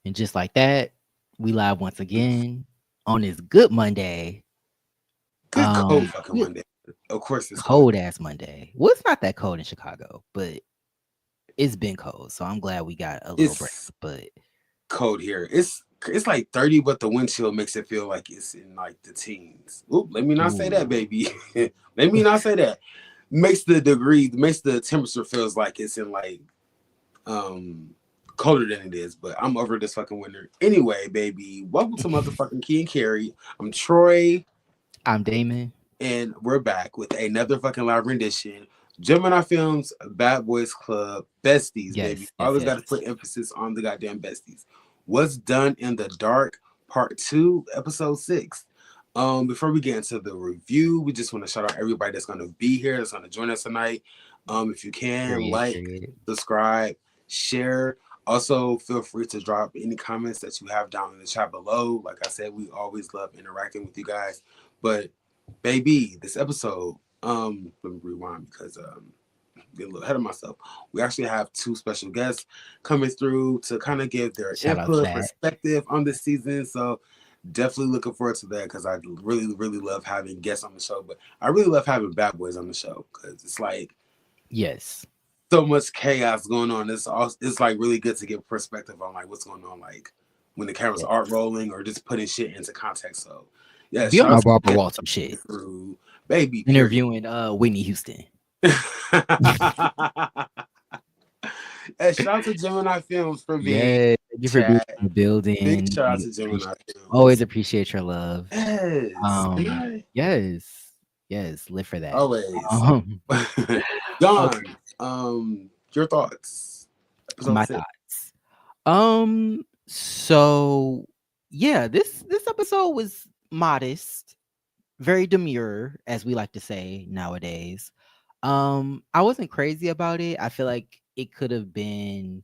And just like that, we live once again on this good Monday. Good cold fucking Good Monday. Of course it's cold. cold ass Monday. Well, it's not that cold in Chicago, but it's been cold. So I'm glad we got a little break. It's But cold here. It's like 30, but the wind chill makes it feel like it's in like the teens. Oop, let me not say that, ooh, baby. Let me not say that. Makes the temperature feels like it's in like um colder than it is, but I'm over this fucking winter. Anyway, baby, welcome to motherfucking Key and Carrie. I'm Troy, I'm Damon. and we're back with another fucking live rendition. Gemini Films, Bad Boys Club, Besties, baby. Yes, yes, Always got to yes. put emphasis on the goddamn besties. What's Done in the Dark, Part 2, Episode 6. Before we get into the review, we just want to shout out everybody that's going to be here, that's going to join us tonight. If you can, Period, like, period. subscribe, share. Also, feel free to drop any comments that you have down in the chat below. Like I said, we always love interacting with you guys. But baby, this episode, let me rewind because get a little ahead of myself. We actually have two special guests coming through to kind of give their Shout out to input, that. perspective on this season. So definitely looking forward to that because I really, really love having guests on the show. But I really love having bad boys on the show because it's like Yes. so much chaos going on. It's like really good to get perspective on like what's going on, like when the cameras Yeah. aren't rolling or just putting shit into context. So yeah, Be on shout my out to Barbara the Walters guests shit. through baby period. Interviewing Whitney Houston. And shout out to Gemini Films for being Yeah, thank you for being chat. in the Big building. shout out We to appreciate, Gemini always Films. appreciate your love. Yes. Can I? Yes, yes, live for that. Always. Um, Don, okay, your thoughts. Episode my 6. thoughts. So yeah, this episode was modest, very demure, as we like to say nowadays. I wasn't crazy about it. I feel like it could have been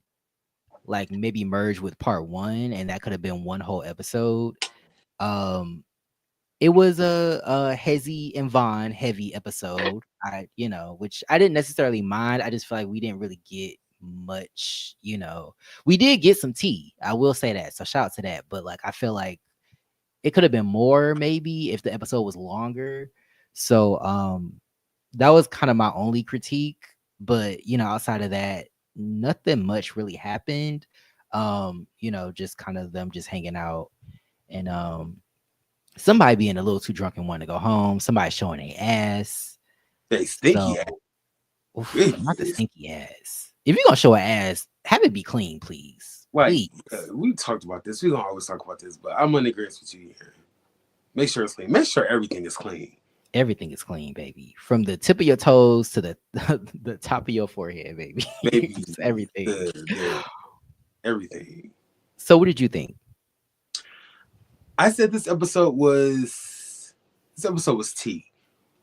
like maybe merged with part one, and that could have been one whole episode. Um, it was a Hezzy and Vaughn heavy episode. Which I didn't necessarily mind. I just feel like we didn't really get much. We did get some tea. I will say that. So shout out to that. But like, I feel like it could have been more maybe if the episode was longer. So that was kind of my only critique. But outside of that, nothing much really happened. Just kind of them just hanging out and somebody being a little too drunk and wanting to go home, somebody showing their ass. They stinky ass. So not the Goodness. stinky ass. If you're gonna show an ass, have it be clean, please. Like, Please. we talked about this. We gonna always talk about this, but I'm gonna agree with you here. Make sure it's clean. Make sure everything is clean. Everything is clean, baby. From the tip of your toes to the the top of your forehead, baby. Baby, Just everything. the everything. So what did you think? I said this episode was tea.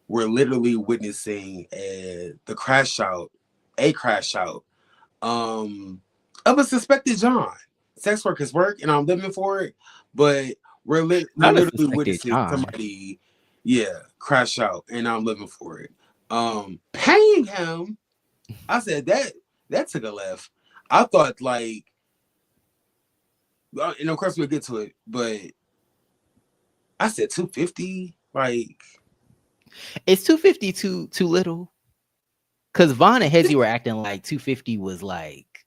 We're literally witnessing a crash out of a suspected John. Sex work is work, and I'm living for it. But we're Not a literally suspected witnessing John. somebody, yeah, crash out, and I'm living for it. Paying him, I said that took a left. I thought like, and of course we'll get to it, but I said 250, like. It's 250 too little. Cause Vaughn and Hezzy were acting like 250 was like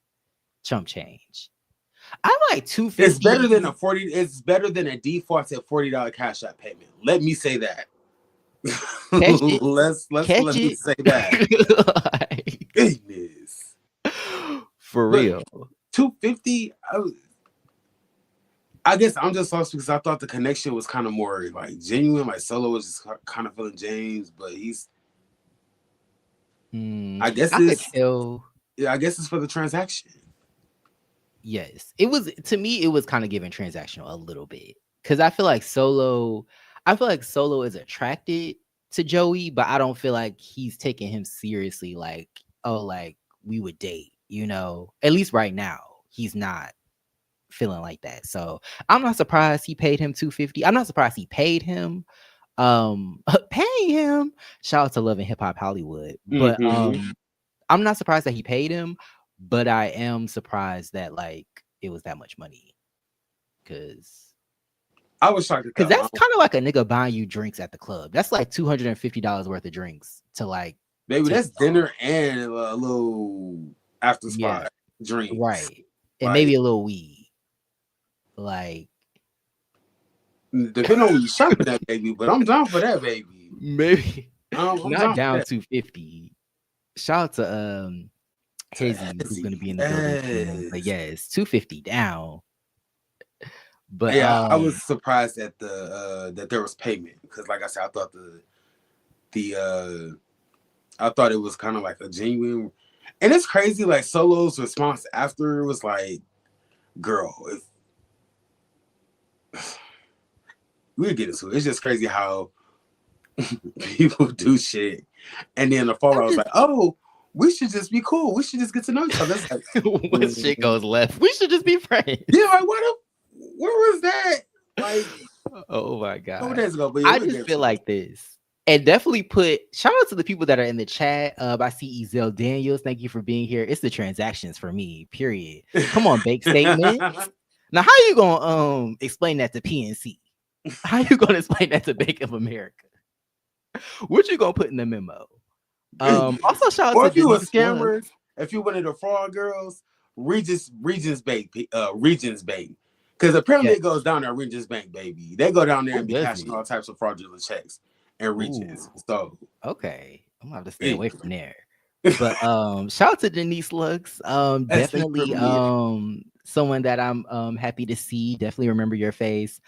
chump change. I like It's 250. better than a 40. It's better than a defaulted $40 cash app payment. Let me say that. Catch it. Let Catch me it. say that. Like, Goodness. for But real. 250. I guess I'm just lost because I thought the connection was kind of more like genuine. Like Solo was just kind of feeling James, but he's. I guess I could it's. tell. Yeah, I guess it's for the transaction. Yes. It was, to me, it was kind of giving transactional a little bit. Cause I feel like Solo is attracted to Joey, but I don't feel like he's taking him seriously. Like, oh, like we would date, at least right now, he's not feeling like that. So I'm not surprised he paid him 250. I'm not surprised he paid him. Paying him. Shout out to Love and Hip Hop Hollywood. But Mm-hmm. I'm not surprised that he paid him, but I am surprised that like it was that much money. Cause I was shocked at cause that that's one. kind of like a nigga buying you drinks at the club. That's like $250 worth of drinks to like Baby, take that's you home. dinner and a little after Yeah, spot drinks. right. And maybe Like, a little weed. Like depending on where you shopping at, baby. But I'm down for that, baby. maybe I'm not down for down that. 250. Shout out to To Hezzy who's gonna Ezzy, be in the building soon. But yes. yes, 250 down. But Yeah, I was surprised at the that there was payment because, like I said, I thought the I thought it was kind of like a genuine, and it's crazy. Like Solo's response after was like, "Girl, if we get into it, it's just crazy how people do shit, and then the I'm fallout was just like, oh, we should just be cool. We should just get to know each other. It's like, when shit goes left, we should just be friends. yeah, like where was that? Like Oh my a couple god. days ago, but yeah, I we'll just get feel to it. like this. And definitely put shout out to the people that are in the chat. I see Ezel Daniels. Thank you for being here. It's the transactions for me, period. Come on, bank statements. Now, how you gonna explain that to PNC? How you gonna explain that to Bank of America? What you gonna put in the memo? Also shout out Or to if you a Denise Luggs. scammer, if you one of the fraud girls, Regents Bank, Regents Bank, because apparently Yes. it goes down at Regents Bank, baby. They go down there Oh, and be does cashing it? all types of fraudulent checks and Regents. Ooh, So okay. I'm gonna have to stay yeah, away from there. But shout out to Denise Lux. that's thank you for Definitely me. someone that I'm happy to see. Definitely remember your face.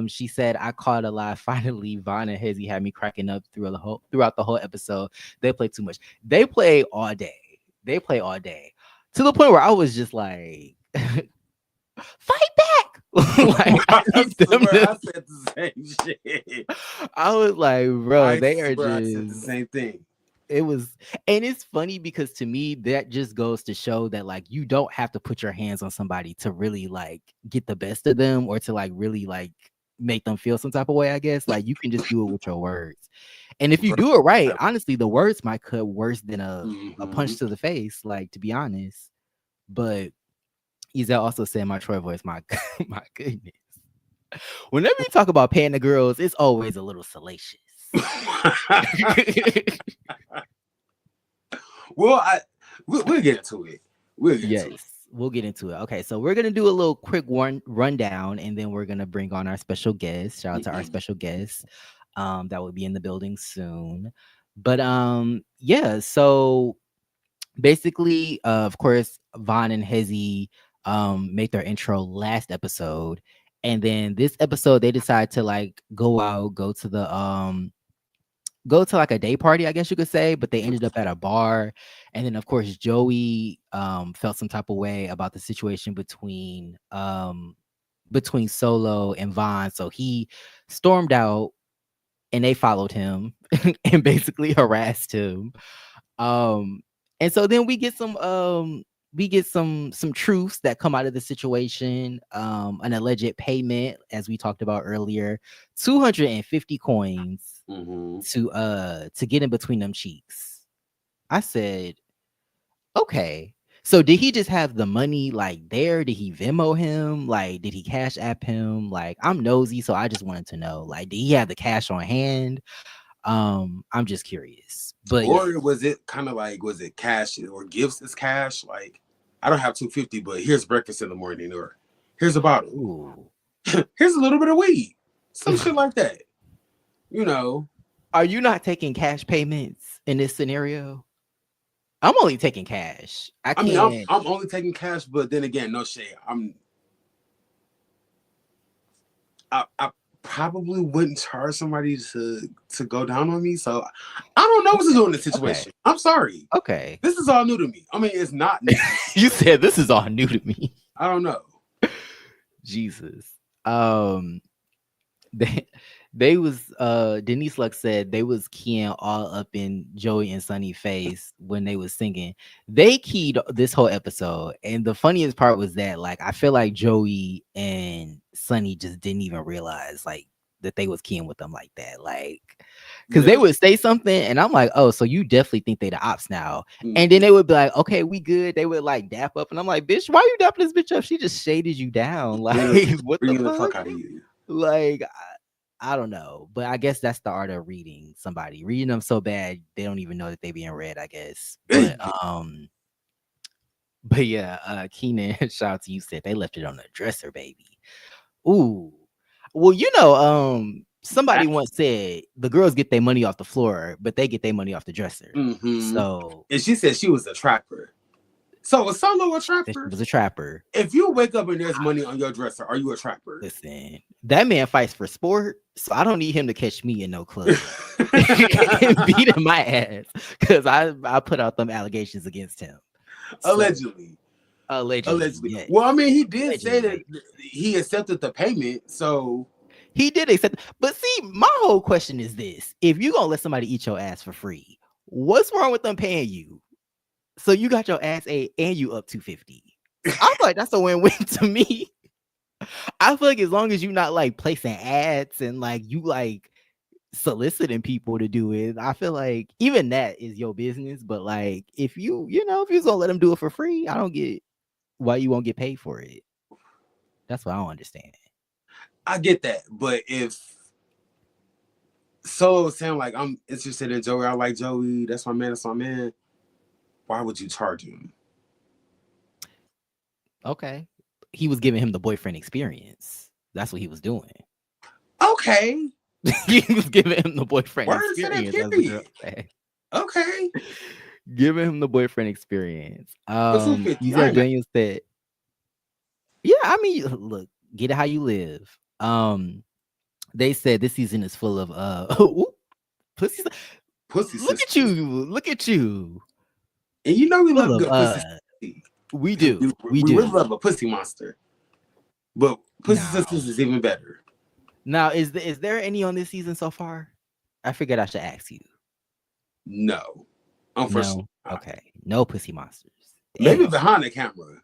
She said I caught a lie. Finally, Vaughn and Hezzy had me cracking up throughout the whole episode. They play too much. They play all day. They play all day. To the point where I was just like, fight back. Like I I need them swear to I said the same shit. I was like, bro, I they are swear I said the just same thing. it was and it's funny because to me that just goes to show that like you don't have to put your hands on somebody to really like get the best of them or to like really like make them feel some type of way, I guess. Like you can just do it with your words. And if you do it right, honestly, the words might cut worse than a Mm-hmm. punch to the face, like to be honest. But Izel also said my Troy voice, my my goodness. Whenever you talk about panda girls, it's always a little salacious. Well, we'll get into it. We'll get into it. Yes, we'll get into it. Okay, so we're gonna do a little quick one rundown, and then we're gonna bring on our special guest. Shout out to our special guest, that will be in the building soon. But yeah. So basically, of course, Vaughn and Hezzy make their intro last episode, and then this episode they decide to like go out, go to like a day party, I guess you could say, but they ended up at a bar. And then of course Joey felt some type of way about the situation between Solo and Vaughn. So he stormed out and they followed him and basically harassed him. Um and so then we get some truths that come out of the situation. An alleged payment, as we talked about earlier, 250 coins Mm-hmm. to get in between them cheeks. I said, okay. So did he just have the money like there? Did he Venmo him? Like, did he cash app him? Like, I'm nosy, so I just wanted to know. Like, did he have the cash on hand? I'm just curious. But yeah. Or was it kind of like, was it cash or gifts as cash? Like, I don't have 250, but here's breakfast in the morning, or here's a bottle, Ooh. here's a little bit of weed, some shit like that. You know, Are you not taking cash payments in this scenario? I'm only taking cash. I I mean, I'm can't. I'm only taking cash, but then again, no shade. I probably wouldn't charge somebody to go down on me. So I don't know what to do in this Okay. situation. I'm sorry. Okay. This is all new to me. I mean, it's not new. You said this is all new to me. I don't know. Jesus. Um they they was Denise Lux said they was keying all up in Joey and Sunny face when they was singing. They keyed this whole episode, and the funniest part was that like I feel like Joey and Sunny just didn't even realize like that they was keying with them like that. Like, because they Literally. would say something, and I'm like, oh, so you definitely think they the ops now? And then Mhm. they would be like, okay, we good. They would like dap up, and I'm like, bitch, why you dapping this bitch up? She just shaded you down. Like, Literally what the bringing the fuck? fuck out of you. Like, I don't know, but I guess that's the art of reading somebody. Reading them so bad they don't even know that they being read, I guess. But yeah, Keenan, shout out to you, said they left it on the dresser, baby. Ooh. Well, somebody once said the girls get their money off the floor, but they get their money off the dresser. Mm-hmm. So And she said she was a trapper. So was Solo a that she trapper? was a trapper. If you wake up and there's money on your dresser, are you a trapper? Listen, that man fights for sport, so I don't need him to catch me in no club and beating my ass because I put out them allegations against him. So, Allegedly. allegedly, Allegedly. yes. Well, I mean, he did say Allegedly, that baby. he accepted the payment. So He did accept, but see, my whole question is this: if you gonna let somebody eat your ass for free, what's wrong with them paying you? So you got your ass ate and you up 250. So I feel like that's a win-win to me. I feel like as long as you're not like placing ads and like you like soliciting people to do it, I feel like even that is your business. But like if if you're gonna let them do it for free, I don't get why you won't get paid for it. That's what I don't understand. I get that. But if Solo saying like I'm interested in Joey, I like Joey, that's my man, why would you charge him? Okay. He was giving him the boyfriend experience. That's what he was doing. Okay. He was giving him the boyfriend Words to that experience, as the girl period. said. Okay. Giving him the boyfriend experience. For 250. I Ezel ain't mad. Daniels said, yeah, I mean, look, get it how you live. They said this season is full of pussy. Pussy Look at sisters. you, look at you. And you know we Full love of good pussy. we do. We We really do. love a pussy monster. But Pussy Now, Sisters is even better. now is there any on this season so far? I figured I should ask you. No. Unfortunately No. not. Okay. No pussy monsters. Maybe Damn. behind the camera.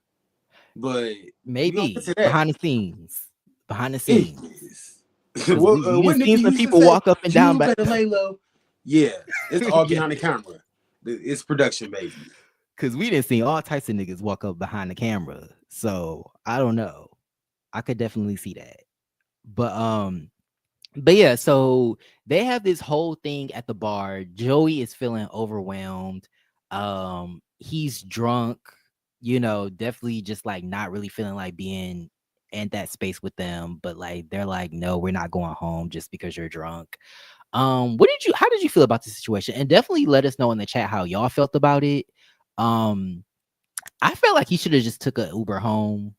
But we don't get Maybe to that. behind the scenes. Behind the It scenes. is. Because we What didn't see Nikki some used to people say, walk up and down you by better lay low. Yeah, it's all yeah. behind the camera. It's production, baby. Because we didn't see all types of niggas walk up behind the camera. So I don't know. I could definitely see that. But yeah, so they have this whole thing at the bar. Joey is feeling overwhelmed. He's drunk, definitely just like not really feeling like being in that space with them. But like they're like, no, we're not going home just because you're drunk. How did you feel about the situation? And definitely let us know in the chat how y'all felt about it. Um, I felt like he should have just took a Uber home.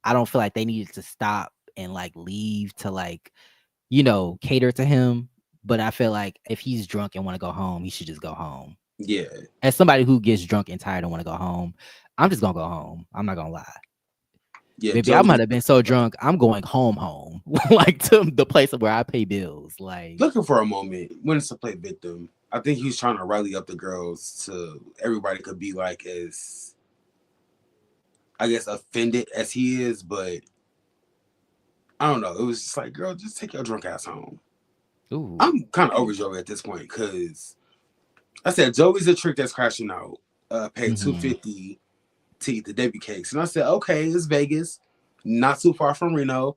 I don't feel like they needed to stop and like leave to like cater to him. But I feel like if he's drunk and want to go home, he should just go home. Yeah. As somebody who gets drunk and tired and want to go home, I'm just gonna go home. I'm not gonna lie. Yeah, Baby, I might Joey's have been so drunk, I'm going home, like to the place where I pay bills. Like, looking for a moment. Wants to play victim. I think he's trying to rally up the girls to everybody could be like as, I guess, offended as he is, but I don't know. It was just like, girl, just take your drunk ass home. ooh, I'm kind of over Joey at this point because I said Joey's a trick that's crashing out. Paid mhm. $250 to eat the debut cakes, and I said, okay, it's Vegas, not too far from Reno.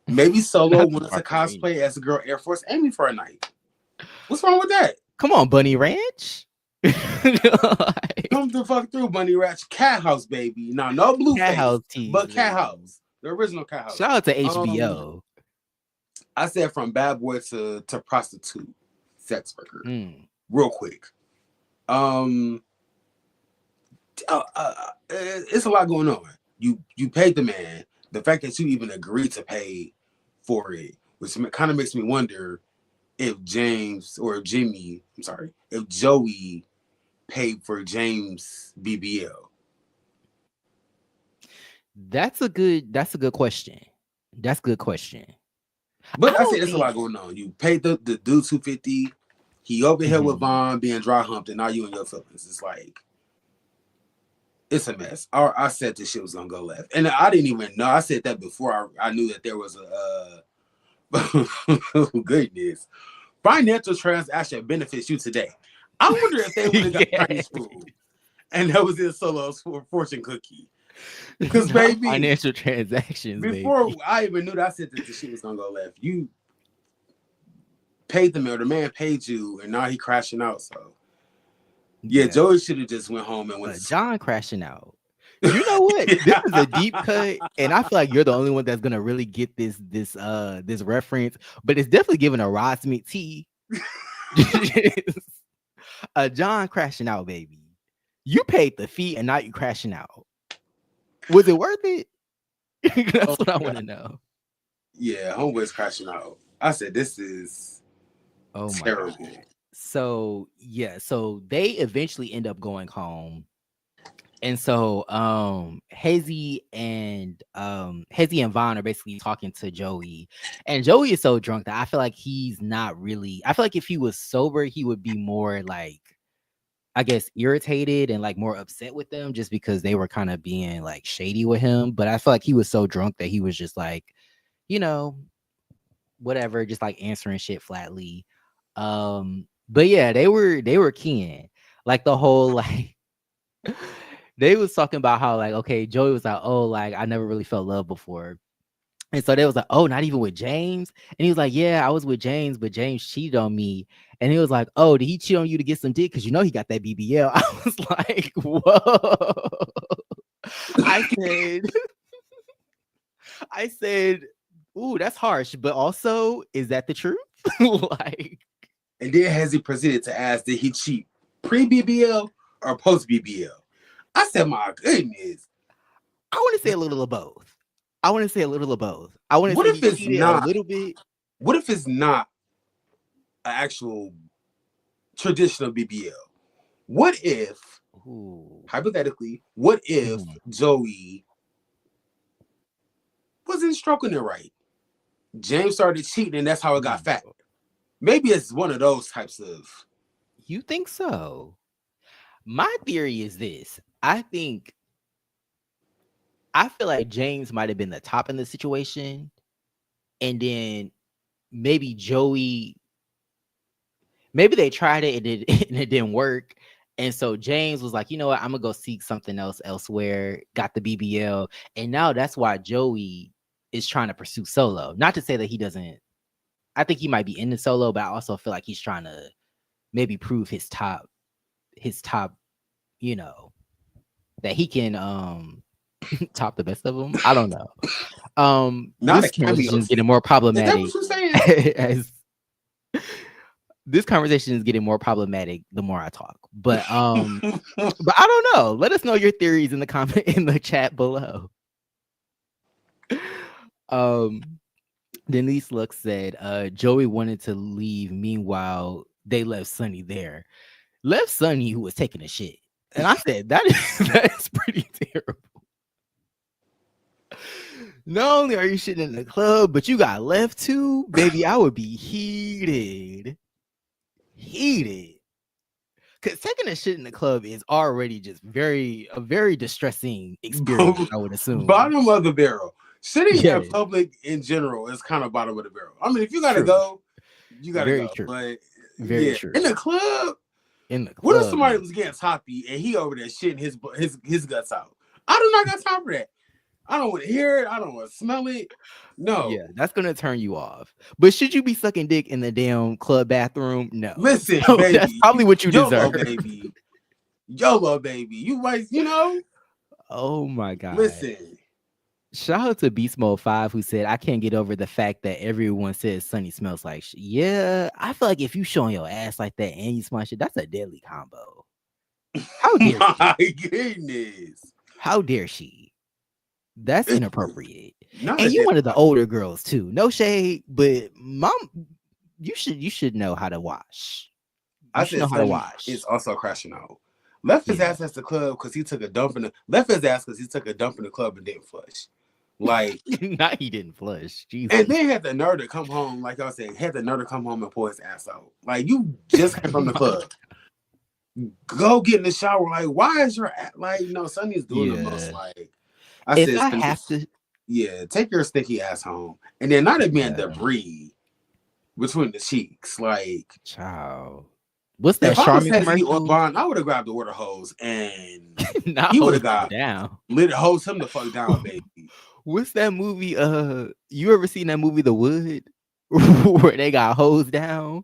Maybe Solo Not too wanted far to from me. cosplay as a girl Air Force Amy for a night. What's wrong with that? Come on, Bunny Ranch. Come the fuck through, Bunny Ratch. Cat House, baby. Now, no Cat Blueface, House teas, but Cat baby. House. The original Cat House. Shout out to Um, HBO. I said from bad boy to prostitute, sex worker. Mm. Real quick. Um, it's a lot going on. You paid the man. The fact that you even agreed to pay for it, which kind of makes me wonder if James or if Jimmy, I'm sorry, if Joey paid for James BBL. That's a good question. That's a good question. I But I say don't there's a think lot going on. You paid the dude 250. He over here with Mhm. Vaughn being dry humped, and now you and your feelings. It's like it's a mess. I said this shit was gonna go left, and I didn't even know. I said that before I knew that there was Goodness. Financial transaction benefits you today. I wonder if they would have got Yeah. Chinese food and that was in Solo's fortune cookie. Because, Not baby, financial transactions, before baby. I even knew that, I said that the shit was going to go left. You paid the man, the man paid you, and now he crashing out. So, yeah, Yeah. Joey should have just went home and went to sleep. John crashing out. You know what? This is a deep cut, and I feel like you're the only one that's gonna really get this reference. But it's definitely giving a Ross T. John crashing out, baby. You paid the fee, and now you crashing out. Was it worth it? That's Oh, what I want to know. yeah, homeboy's crashing out. I said, this is Oh my god. terrible. So yeah, so they eventually end up going home. And so Hezzy and Vaughn are basically talking to Joey. And Joey is so drunk that I feel like he's not really, I feel like if he was sober, he would be more like, I guess, irritated and like more upset with them just because they were kind of being like shady with him. But I feel like he was so drunk that he was just like, you know, whatever, just like answering shit flatly. But yeah, they were keying. Like the whole like they was talking about how like, okay, Joey was like, oh, like I never really felt love before. And so they was like, oh, not even with James. And he was like, yeah, I was with James, but James cheated on me. And he was like, oh, did he cheat on you to get some dick? Because you know he got that BBL. I was like, whoa. I said, I said, ooh, that's harsh. But also, is that the truth? Like, And then has he proceeded to ask, did he cheat pre-BBL or post-BBL? I said, my goodness. I want to say a little of both. I want to say a little of both. I want to What say if he it's cheated a not? little bit. What if it's not an actual traditional BBL? What if, Ooh. hypothetically, what if Joey wasn't stroking it right? James started cheating, and that's how it got fat. Maybe it's one of those types of. You think so? My theory is this. I feel like James might have been the top in the situation, and then maybe Joey, maybe they tried it and it didn't work. And so James was like, you know what, I'm gonna go seek something else elsewhere, got the BBL, and now that's why Joey is trying to pursue solo. Not to say that he doesn't, I think he might be into solo, but I also feel like he's trying to maybe prove his top, you know, that he can top the best of them. I don't know. Not a This conversation cameo is getting scene. more Is that problematic what you're saying? as this conversation is getting more problematic the more I talk. But I don't know. Let us know your theories in the comment in the chat below. Denise Lux said Joey wanted to leave, meanwhile they left Sonny there. Left Sonny who was taking a shit. And I said that is pretty terrible. Not only are you shitting in the club, but you got left too, baby. I would be heated. Because taking a shit in the club is already just a very distressing experience, I would assume. Bottom of the barrel. Sitting Yeah. in public in general is kind of bottom of the barrel. I mean, if you gotta True. go, you gotta Very go. true. But Very yeah, true. in the club, what if somebody was getting toppy and he over there shitting his guts out? I do not got time for that. I don't want to hear it. I don't want to smell it. No. Yeah, that's gonna turn you off. But should you be sucking dick in the damn club bathroom? No. Listen, So baby. that's probably what you YOLO, deserve. baby. YOLO, baby. You might, Oh my god. Listen. Shout out to Beast Mode 5 who said, I can't get over the fact that everyone says Sonny smells like shit. Yeah, I feel like if you showing your ass like that and you smell shit, that's a deadly combo. How dare my goodness. How dare she? That's inappropriate. Not and you one of the older girls too. No shade, but mom, you should know how to wash. I said how to wash. It's also crashing out. Left his ass at the club because he took a dump in the club and didn't flush. Like not he didn't flush. Jesus. And then had the nerve to come home, like I said, and pull his ass out. Like you just came from the club. Go get in the shower. Like, why is your like Sonny's doing the most? Like Yeah, take your sticky ass home, and then not it being Yeah, debris between the cheeks. Like, child. What's that if I was Charmin Hezzy or commercial? Bond, I would have grabbed the water hose and Not he would hose have him got down. lit hose him the fuck down, baby. What's that movie? You ever seen that movie, The Wood, where they got hosed down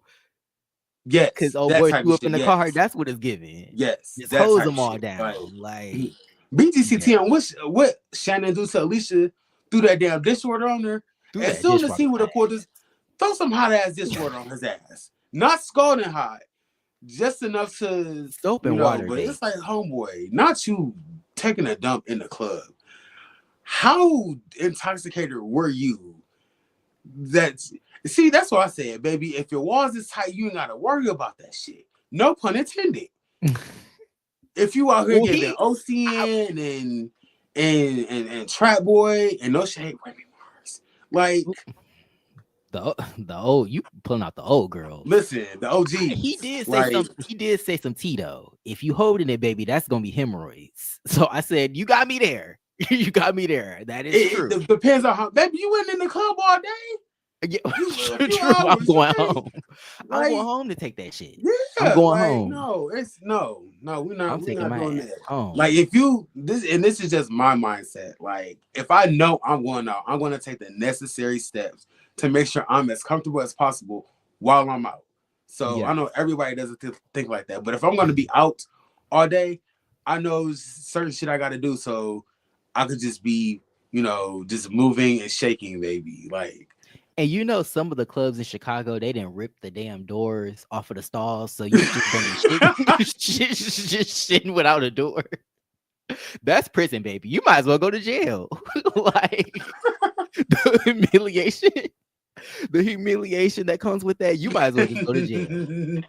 because Yes, old that boy type threw of up in shit. the car? Yes, That's what it's giving. yes, Just that hose type of them all shit. Like down. Like, yeah, BGCT and what Shannon do to Alicia threw that damn dishwater on her. threw As that soon as dishwater he on would that have poured this, ass. throw some hot ass dishwater on his ass. Not scalding hot, just enough to, Soap and water, but baby. it's like, homeboy, not you taking a dump in the club. How intoxicated were you? That's see, that's what I said, baby. If your walls is tight, you ain't gotta worry about that shit. No pun intended. If you out here Well, giving OCN and Trap Boy and no shade, Remy Mars, like, the old, you pulling out the old girls. listen, the OGs, like, He did say some Tito. If you holding it, baby, that's gonna be hemorrhoids. So I said, you got me there. You got me there. That is true. it depends on how, baby, you went in the club all day. Yeah, A few true. I'm hours, going right? home. I'm going Like, home to take that shit. I'm yeah, going like, home. no, it's no, we're I'm taking not my doing ass that. home. Like, if you this is just my mindset. Like, if I know I'm going out, I'm gonna take the necessary steps to make sure I'm as comfortable as possible while I'm out. So I Yeah. know everybody doesn't think like that, but if I'm gonna be out all day, I know certain shit I gotta do so I could just be, just moving and shaking, baby. Like, And you know, some of the clubs in Chicago, they didn't rip the damn doors off of the stalls, so you just gonna be just shitting without a door. That's prison, baby. You might as well go to jail. Like the humiliation, the humiliation that comes with that, you might as well just go to jail.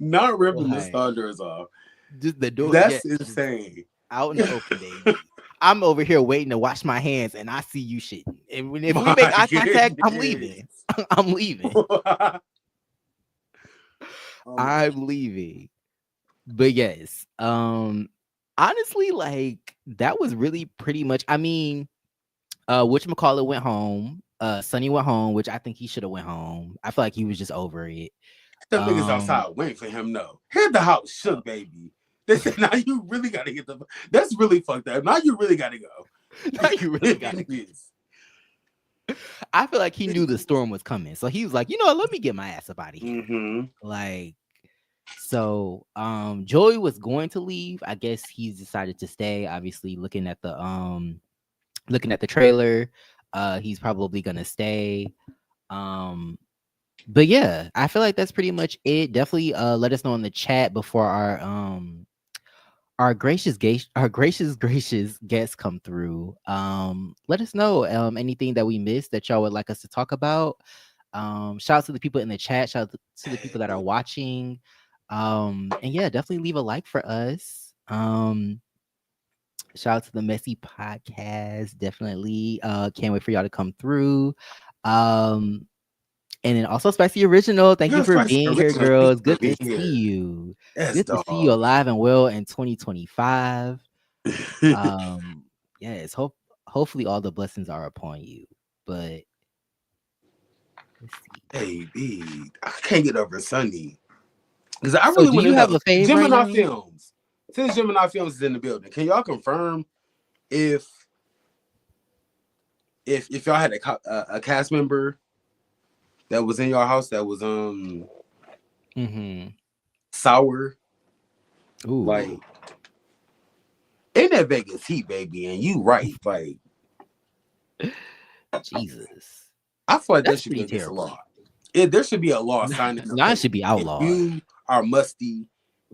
not ripping the Like starters off. just the door, yeah, That's just insane. out in the open, baby. I'm over here waiting to wash my hands, and I see you shitting. And if we My make eye contact, I'm goodness. leaving. I'm leaving. Oh my I'm leaving. But yes, honestly, like that was really pretty much. I mean, whatchamacallit went home. Sonny went home, which I think he should have went home. I feel like he was just over it. Them niggas Um, outside waiting for him. No, hit the house uh, shook, baby. They said, now you really gotta get the. That's really fucked up. Now you really gotta go. now you really got it. I feel like he knew the storm was coming, so he was like, you know what, let me get my ass up out of here. Mm-hmm. Like, so Joey was going to leave. I guess he's decided to stay. Obviously, looking at the trailer, he's probably gonna stay. But yeah, I feel like that's pretty much it. Definitely let us know in the chat before our gracious guests come through. Let us know anything that we missed that y'all would like us to talk about. Shout out to the people in the chat, shout out to the people that are watching. And yeah, definitely leave a like for us. Shout out to the Messy Podcast. Definitely can't wait for y'all to come through. Um and then also Spicy Original. Thank you You're for Spicy being here, Original. Thank girls. you for Good to being see here. you. Yes, Good to see you dog. alive and well in 2025. Yes, hopefully all the blessings are upon you. But let's see. Baby, I can't get over Sunny. Because I So really do want you to have know. a fave right Gemini now? Films. Since Gemini Films is in the building, can y'all confirm if y'all had a cast member that was in your house that was sour? Ooh. Like, in that Vegas heat, baby, and you right. Like, Jesus. I feel like there That's should be pretty against the terrible. law. There should be a law signing up Now it that should be if outlawed. you are musty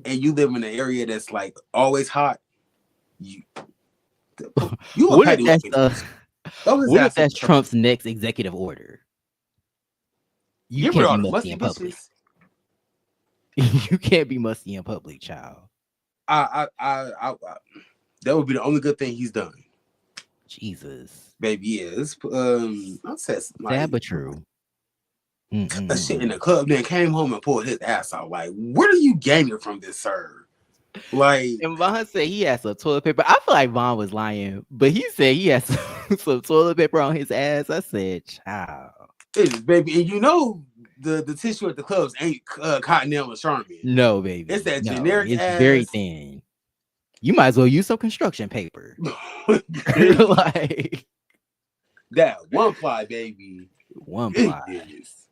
and you live in an area that's like always hot, you a What if petty that's white. what if that's Trump's next executive order? You Get rid can't of be all the musty musty in public. bitches. You can't be musty in public, child. I that would be the only good thing he's done. Jesus. Baby, yes. I said like Sad but true. a shit in the club, then came home and pulled his ass out. Like, what are you gaining from this, sir? Like, And Vaughn said he had some toilet paper. I feel like Vaughn was lying, but he said he had some toilet paper on his ass. I said, child. baby, and the tissue at the clubs ain't Cottonelle and Charmin. No, It's baby. that No, generic it's very ass. thin. You might as well use some construction paper. Baby, Like that one ply, baby. one ply. Goodness.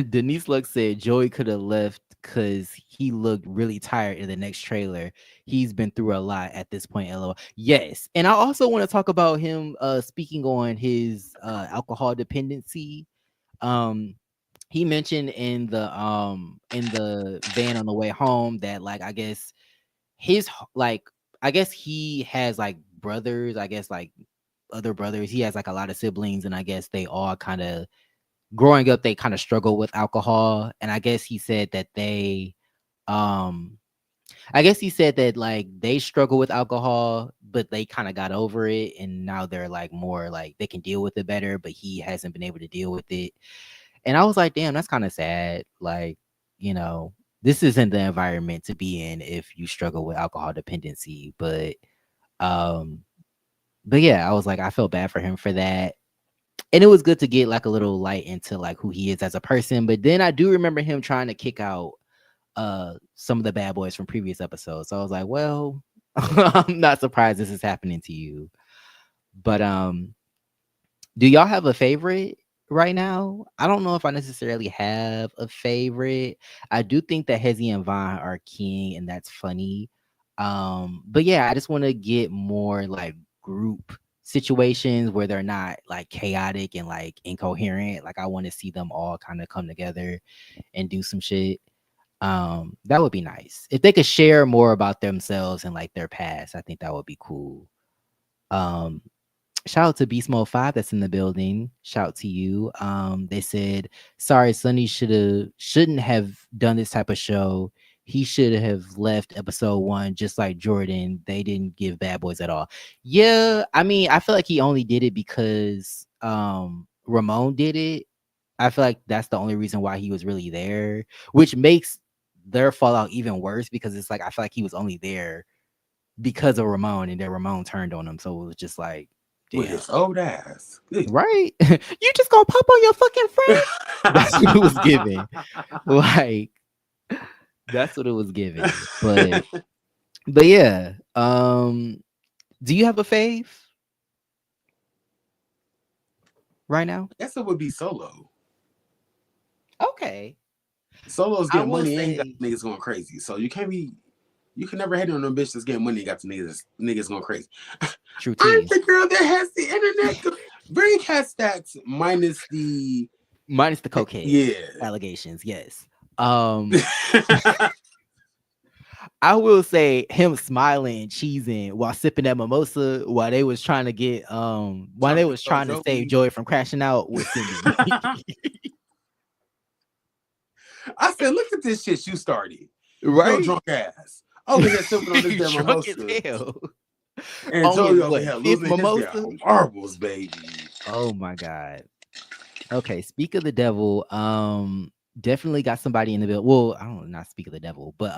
Denise Lux said Joey could have left because he looked really tired in the next trailer. He's been through a lot at this point. LOL. Yes, and I also want to talk about him speaking on his alcohol dependency. Um, he mentioned in the van on the way home that like I guess he has like brothers. I guess like other brothers. He has like a lot of siblings, and I guess they all kind of growing up they kind of struggle with alcohol, and I guess he said that um like they struggle with alcohol, but they kind of got over it, and now they're like more like they can deal with it better, but he hasn't been able to deal with it. And I was like, damn, that's kind of sad. Like, you know, this isn't the environment to be in if you struggle with alcohol dependency. Um but yeah, I was like, I felt bad for him for that. And it was good to get like a little light into like who he is as a person. But then I do remember him trying to kick out some of the bad boys from previous episodes. So I was like, well, I'm not surprised this is happening to you. But do y'all have a favorite right now? I don't know if I necessarily have a favorite. I do think that Hezi and Vaughn are king, and that's funny. But yeah, I just want to get more like group situations where they're not like chaotic and like incoherent. Like I want to see them all kind of come together and do some shit. That would be nice. If they could share more about themselves and like their past, I think that would be cool. Um, Shout out to Beast Mode 5 that's in the building. Shout to you. They said, sorry, Sonny shouldn't have done this type of show. He should have left episode 1 just like Jordan. They didn't give bad boys at all. Yeah, I mean, I feel like he only did it because Ramon did it. I feel like that's the only reason why he was really there, which makes their fallout even worse because it's like I feel like he was only there because of Ramon, and then Ramon turned on him. So it was just like, With damn. his old ass. Right? You just gonna pop on your fucking friend? That's what it was giving. Like, that's what it was giving. But yeah. Do you have a fave right now? I guess it would be Solo. Okay. Solo's I getting will money and he got say niggas going crazy. So you can never hate on them bitch that's getting money and got the niggas going crazy. true I'm tea. the girl that has the internet. Bring cat stats Minus the cokehead yeah. allegations, yes. I will say him smiling and cheesing while sipping that mimosa while they was trying to get while Trying they to was console trying to save Joey. Joey from crashing out with Cindy. I said, look at this shit you started. Yo, Right? drunk ass. Over here sipping on this damn Drunk as mimosa. hell. And On his Joey over what? here Fifth losing his mimosa? damn marbles, baby. Oh my god. Okay, speak of the devil. Definitely got somebody in the building. Well, I don't not speak of the devil, but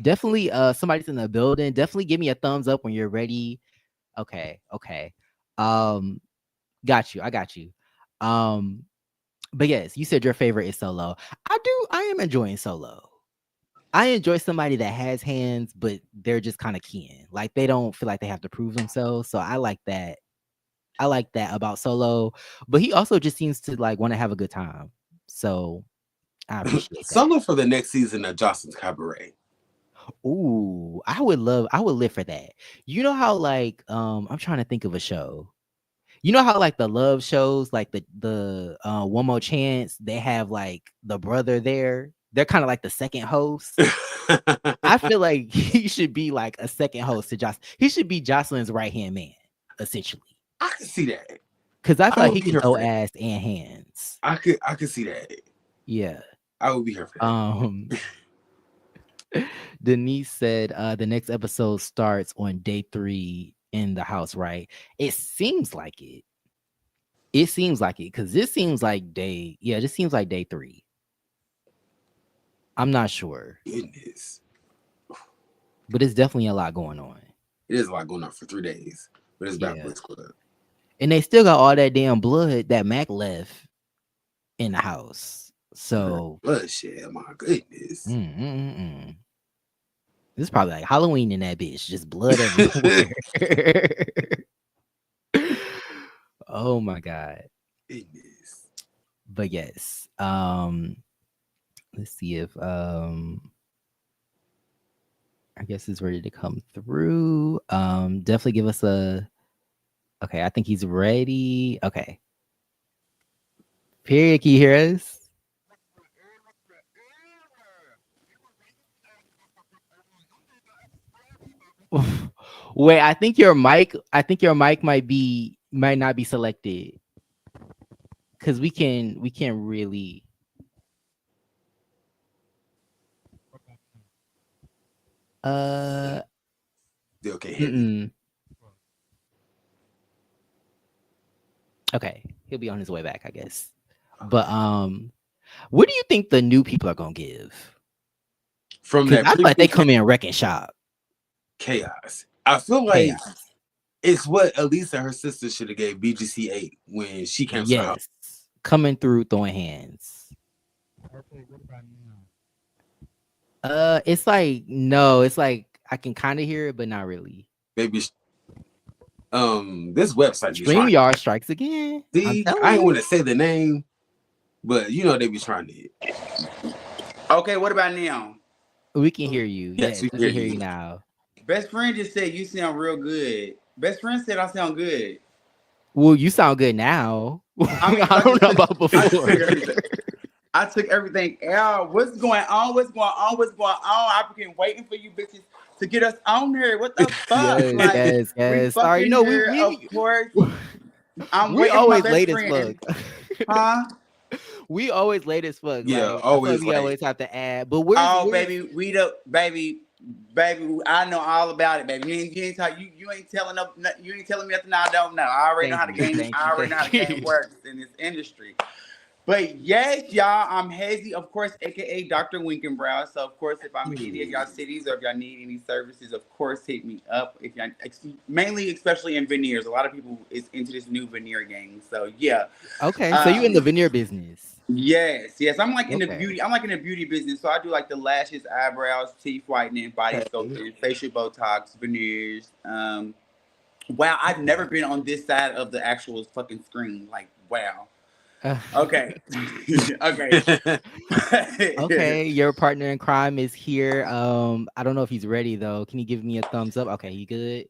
definitely somebody's in the building. Definitely give me a thumbs up when you're ready. Okay. Um, got you. I got you. Um, but yes, you said your favorite is Solo. I am enjoying Solo. I enjoy somebody that has hands, but they're just kind of keying. Like they don't feel like they have to prove themselves. So I like that. I like that about Solo. But he also just seems to like want to have a good time. So I appreciate that. Solo for the next season of Jocelyn's Cabaret. Ooh, I would live for that. You know how like I'm trying to think of a show. You know how like the love shows, like the One More Chance, they have like the brother there. They're kind of like the second host. I feel like he should be like a second host to Jocelyn. He should be Jocelyn's right hand man, essentially. I can see that. Because I feel I like would he be can here throw for that. ass and hands. I could see that. Yeah. I would be here for that. Denise said the next episode starts on day 3 in the house, right? It seems like it. It seems like it because this seems like this seems like day 3. I'm not sure. Goodness. but it's definitely a lot going on. It is a lot going on for 3 days, but it's Bad Yeah, Boys Club. and they still got all that damn blood that Mac left in the house. So, Bloodshed, my goodness. mm, mm, mm, mm. This is probably like Halloween in that bitch, just blood everywhere. Oh my god. Goodness. But yes, let's see if I guess it's ready to come through. Definitely give us a okay. I think he's ready. Okay. Period. Can you hear us? Wait, I think your mic. I think your mic might not be selected because we can't really. Uh. Still can't hear you. Mm-mm. Okay, he'll be on his way back, I guess. But what do you think the new people are gonna give? From Because that I feel like they previous come in wrecking shop. chaos, I feel like Chaos. it's what Elisa, her sister, should have gave BGC 8 when she came to the house. Yes. Coming through throwing hands. It's like no, it's like I can kind of hear it, but not really. Maybe this website be trying. StreamYard strikes again. I'm See, telling I ain't you. want to say the name, but you know they be trying to. Okay, what about now? We can hear you. Yes, Yes, we we can can hear hear you. you now. Best friend just said you sound real good. Best friend said I sound good. Well, you sound good now. I mean, 'cause I don't know about I just before. took everything. I took everything out. What's going on? What's going on? What's going on? I've been waiting for you bitches to get us on here. What the fuck? Yes, Like, yes, we yes. Sorry, you fucking know here, of course. I'm we waiting for my always best late as fuck. friend. Huh? We always late as fuck. Yeah, Like I feel like always we late. always have to add. But Oh, where's baby, we the baby. I know all about it, baby. You ain't telling up. You ain't telling me nothing I don't know. I already know how the thank you, game. thank you, I already know how the thank game you. works in this industry. But yes, y'all, I'm Hazy, of course, aka Dr. Winkenbrow. So of course, if I'm in any of y'all cities or if y'all need any services, of course, hit me up. If y'all mainly, especially in veneers, a lot of people is into this new veneer game. So yeah, Okay, so you in the um, veneer business. yes. I'm like in the Okay. beauty. I'm like in the beauty business. So I do like the lashes, eyebrows, teeth whitening, body Okay. sculpting, facial Botox, veneers. Wow, I've never been on this side of the actual fucking screen. Like wow. Uh, Okay. Okay. okay, your partner in crime is here. I don't know if he's ready though. Can you give me a thumbs up? Okay, you good?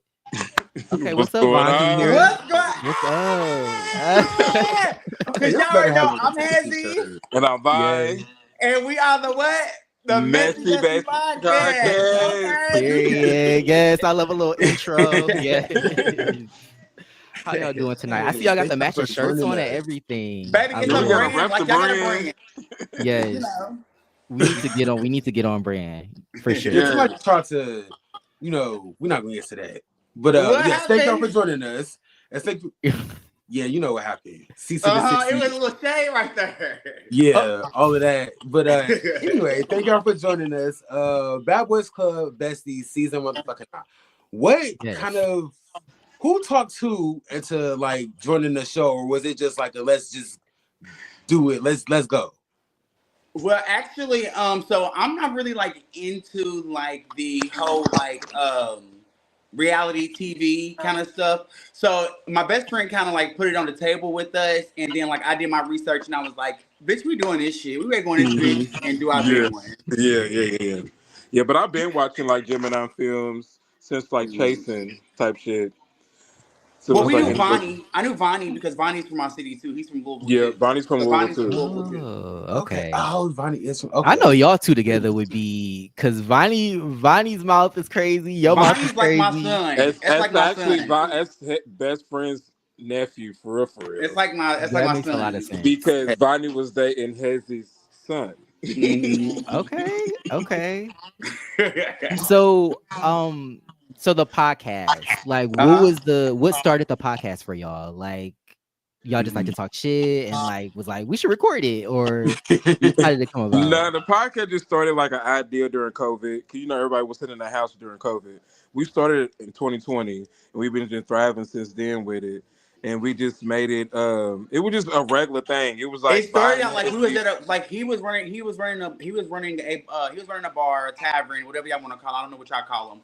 Okay, What's what's up, going Vaughn? Can you hear us? on? What's going What's up? Yeah! Hey, Because y'all y'all better already have know a I'm fancy Hezzy, shirt. And I'm Yes. by and we are the what? The Messy Messy Messy Best Podcast. Podcast. Okay. Period. Yes, I love a little intro. Yes. How y'all doing tonight? I see Hey, y'all got thank the y'all matching for shirts joining on and us. everything. Baby, I it's Yeah, a we love gotta it. brand. rep the Like, y'all got a brand. brand. You Yes. know. We need to get on brand for Yeah, sure. Yeah. somebody tried to, we're not gonna get to that. But What yes, thank y'all for happened? joining us. And yeah, you know what happened. Cease and Uh-huh. desist. It was a little shade right there. Oh, Yeah, all of that. But anyway, thank y'all for joining us. Bad Boys Club Besties season motherfucking 9. What kind yes. of who talked to into like joining the show, or was it just like a let's just do it, let's go? Well, actually, so I'm not really like into like the whole like reality TV kind of stuff. So my best friend kind of like put it on the table with us, and then like I did my research, and I was like, "Bitch, we doing this shit. We ready to go in this hmm bitch and do our big Yeah. one." Yeah. Yeah, but I've been watching like Gemini films since like Mhm. Chasing type shit. So Well, it's we like knew Vonnie. I knew Vonnie because Vonnie's from our city too. He's from Louisville yeah, too. Bonnie's from So Louisville Vonnie's from too. Louisville too. Oh, Okay. okay. Oh, Vonnie is from I know okay. y'all two together would be because Vonnie's mouth is crazy. Your mouth is Vonnie's like my crazy. son. As That's like as my actually son. As best friend's nephew for real for It's real. like my. It's like That my makes a lot of son. sense. Because Bonnie was dating Hezzy's son. Okay, okay. So, so the podcast, like, Uh-huh. what started the podcast for y'all? Like, y'all just like to talk shit and like was like we should record it, or how did it come about? Nah, the podcast just started like an idea during COVID. Cause everybody was sitting in the house during COVID. We started in 2020, and we've been just thriving since then with it. And we just made it. It was just a regular thing. It was It like started buying out like we was at a like he was running a bar, a tavern, whatever y'all want to call it. I don't know what y'all call them.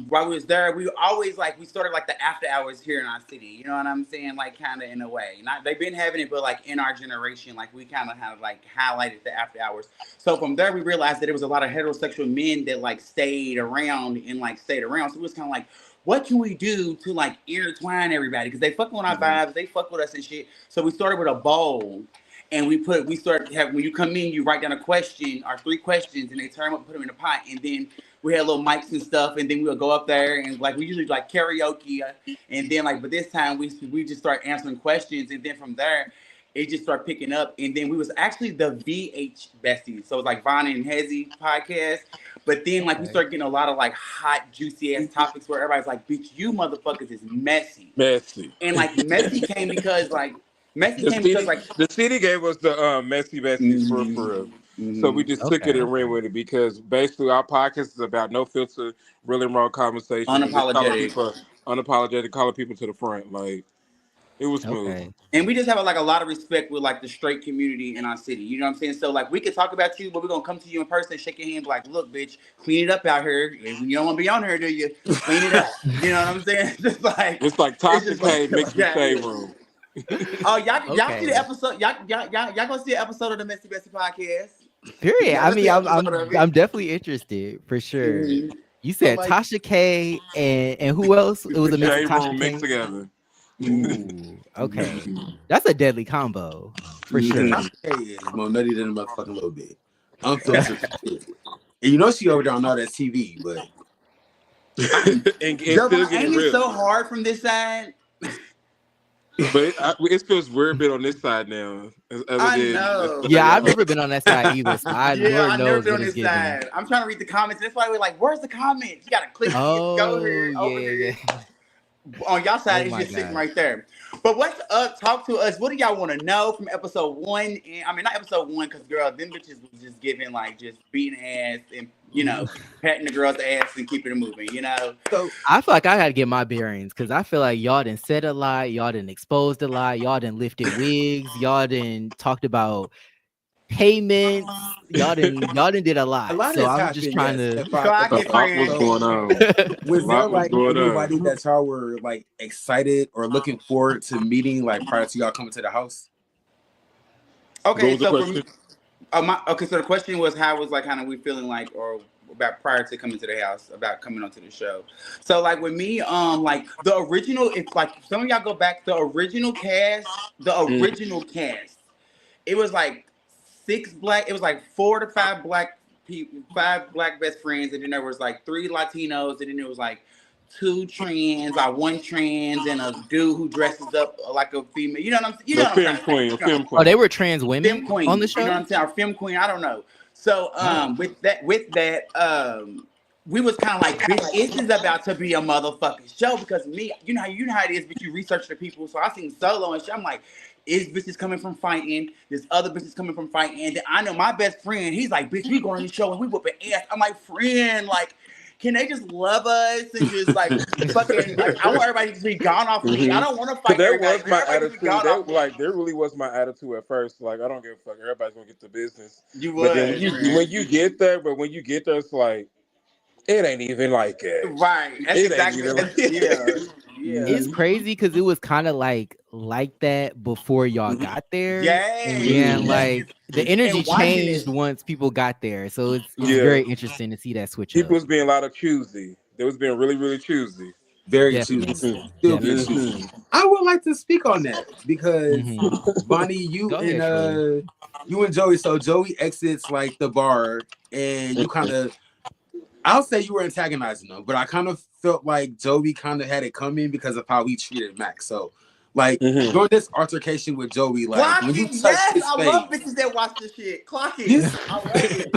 While we was there, we always we started like the after hours here in our city. You know what I'm saying? Like kind of in a way. Not they've been having it, but like in our generation, like we kind of have like highlighted the after hours. So from there, we realized that there was a lot of heterosexual men that like stayed around. So it was kind of like, what can we do to like intertwine everybody? Because they fuck with our vibes, they fuck with us and shit. So we started with a bowl, and we started having, when you come in, you write down a question or 3 questions, and they turn them up and put them in a pot, and then we had little mics and stuff, and then we'll go up there and like we usually like karaoke, and then but this time we just start answering questions, and then from there it just started picking up, and then we was actually the VH Besties, so it was like Vonnie and Hezzy podcast. But then we started getting a lot of like hot, juicy ass topics where everybody's like, bitch, you motherfuckers is messy. And messy came because the city gave us the messy besties for real. So we just took it and ran with it, because basically our podcast is about no filter, really raw conversation, unapologetic, calling people to the front. Like, it was smooth. Okay. And we just have a lot of respect with like the straight community in our city. You know what I'm saying? So like we could talk about you, but we're gonna come to you in person, shake your hand, like, look, bitch, clean it up out here. You don't want to be on here, do you? Clean it up. You know what I'm saying? It's like Toxic K mixed with Shade Room. Oh, y'all see the episode? Y'all gonna see an episode of the Messy Bestie podcast? Period. I mean, I'm definitely interested for sure. Mm-hmm. You said Tasha K and who else? It was a mix of Tasha K mixed together. Ooh, okay. That's a deadly combo for sure. Tasha K is more nutty than a motherfucking little bit. Unfiltered. And you know she over there on all that TV, but ain't it so hard from this side? But it feels weird being on this side now. I know. Yeah, I've never been on that side either. So I've never been on this side. I'm trying to read the comments. That's why we're like, where's the comments? You gotta click. Go here, over here. On y'all side, it's just sitting right there. But what's up? Talk to us. What do y'all want to know from episode 1? And I mean, not episode 1, because girl, them bitches was just giving just beating ass and patting the girl's ass and keeping it moving. So I feel like I gotta get my bearings, because I feel like y'all done said a lot, y'all done exposed a lot, y'all done lifted wigs, y'all done talked about payments, y'all done did a lot. So I'm just trying to. What's going on? Was there anybody that y'all were excited or looking forward to meeting prior to y'all coming to the house? Okay, so so the question was, how was kind of we feeling or about prior to coming to the house, about coming onto the show. So with me, the original, if some of y'all go back, the original cast, it was 6 black, it was 4 to 5 black people, 5 black best friends, and then there was 3 Latinos, and then it was 2 trans, or 1 trans, and a dude who dresses up like a female. You know what I'm saying? Film queen. Oh, they were trans women on the show? You know what I'm saying? Or film queen, I don't know. So with that, we was kind of bitch, this is about to be a motherfucking show, because me, you know how it is, but you research the people. So I seen Solo and shit. I'm like, this bitch is coming from fighting. This other bitch is coming from fighting. And then I know my best friend, he's like, bitch, we going on the show and we whooping ass. I'm like, friend, can they just love us and just fucking? I want everybody to be gone off of me. I don't want to fight. That was my attitude. That really was my attitude at first. I don't give a fuck. Everybody's gonna get to business. You would. But then when you get there, it's it ain't even like it. Right. That's exactly. Yeah. It's crazy because it was kind of like that before y'all got there. Yeah. The energy changed once people got there. So it's very interesting to see that switch. People was being a lot of choosy. They was being really, really choosy. Very choosy. Still being choosy. I would like to speak on that because Bonnie, you and Joey. So Joey exits the bar, and you kind of. I'll say you were antagonizing them, but I kind of felt like Joey kind of had it coming because of how he treated Max. So, during this altercation with Joey, when you touched his face, I love bitches that watch this shit. Clock it. I love it.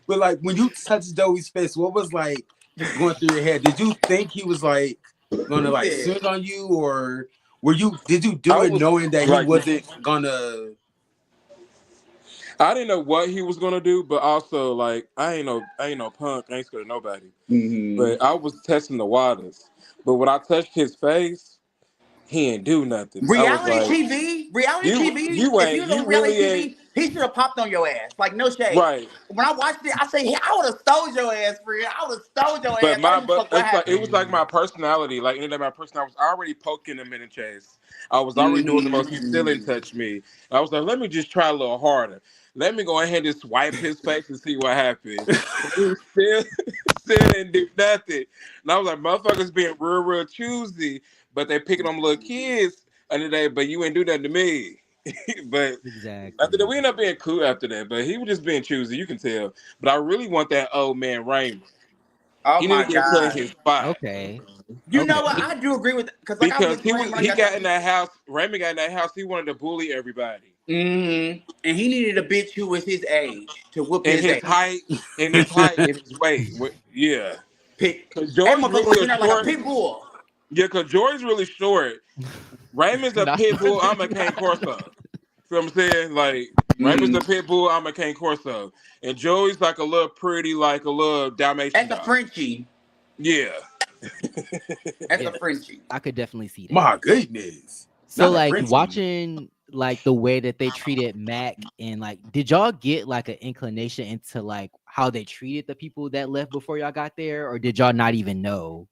But when you touched Joey's face, what was going through your head? Did you think he was going to swing on you, or Did you do I it was knowing that he like, wasn't gonna? I didn't know what he was gonna do, but also like I ain't no punk. I ain't scared of nobody. Mm-hmm. But I was testing the waters. But when I touched his face, he ain't do nothing. I was Reality like, TV, reality TV. you If ain't, you know you reality really ain't TV, he should have popped on your ass. Like no shade. right. When I watched it, I say, hey, I would have stole your ass, friend. I would have stole your ass. I don't give a But fuck what it's like it happened. was like my personality. Like any of my personality, I was already poking him in the chest. I was already doing the most. He still didn't Mm-hmm. touch me. I was like, let me just try a little harder. Let me go ahead and swipe his face and see what happens. And he still didn't do nothing. And I was like, motherfuckers being real choosy, but they picking on little kids under day. But you ain't do nothing to me. But after that, Exactly. we ended up being cool after that. But he was just being choosy. You can tell. But I really want that old man Raymond. Oh He need my to get put in god. his spot Okay. You know what? Okay. I do agree with because like I was because listening to him when I he got got in done. that house. Raymond got in that house. He wanted to bully everybody, Mm-hmm. And he needed a bitch who was his age to whoop and his his ass. height, and his weight. Yeah, Pit. because That Joy's motherfucker was really in a there like a short. pit bull. Yeah, because Joy's really short. Raymond's a Not pit bull. I'm a cane corso. Feel what I'm saying? Like Raymond's Mm. a pit bull. I'm a cane corso, and Joey's like a little pretty, like a little Dalmatian That's a dog. Frenchie. Yeah, That's a yes. Frenchie. I could definitely see that. My goodness, So not a like Frenchie. watching like the way that they treated Mac and like did y'all get like an inclination into like how they treated the people that left before y'all got there, or did y'all not even know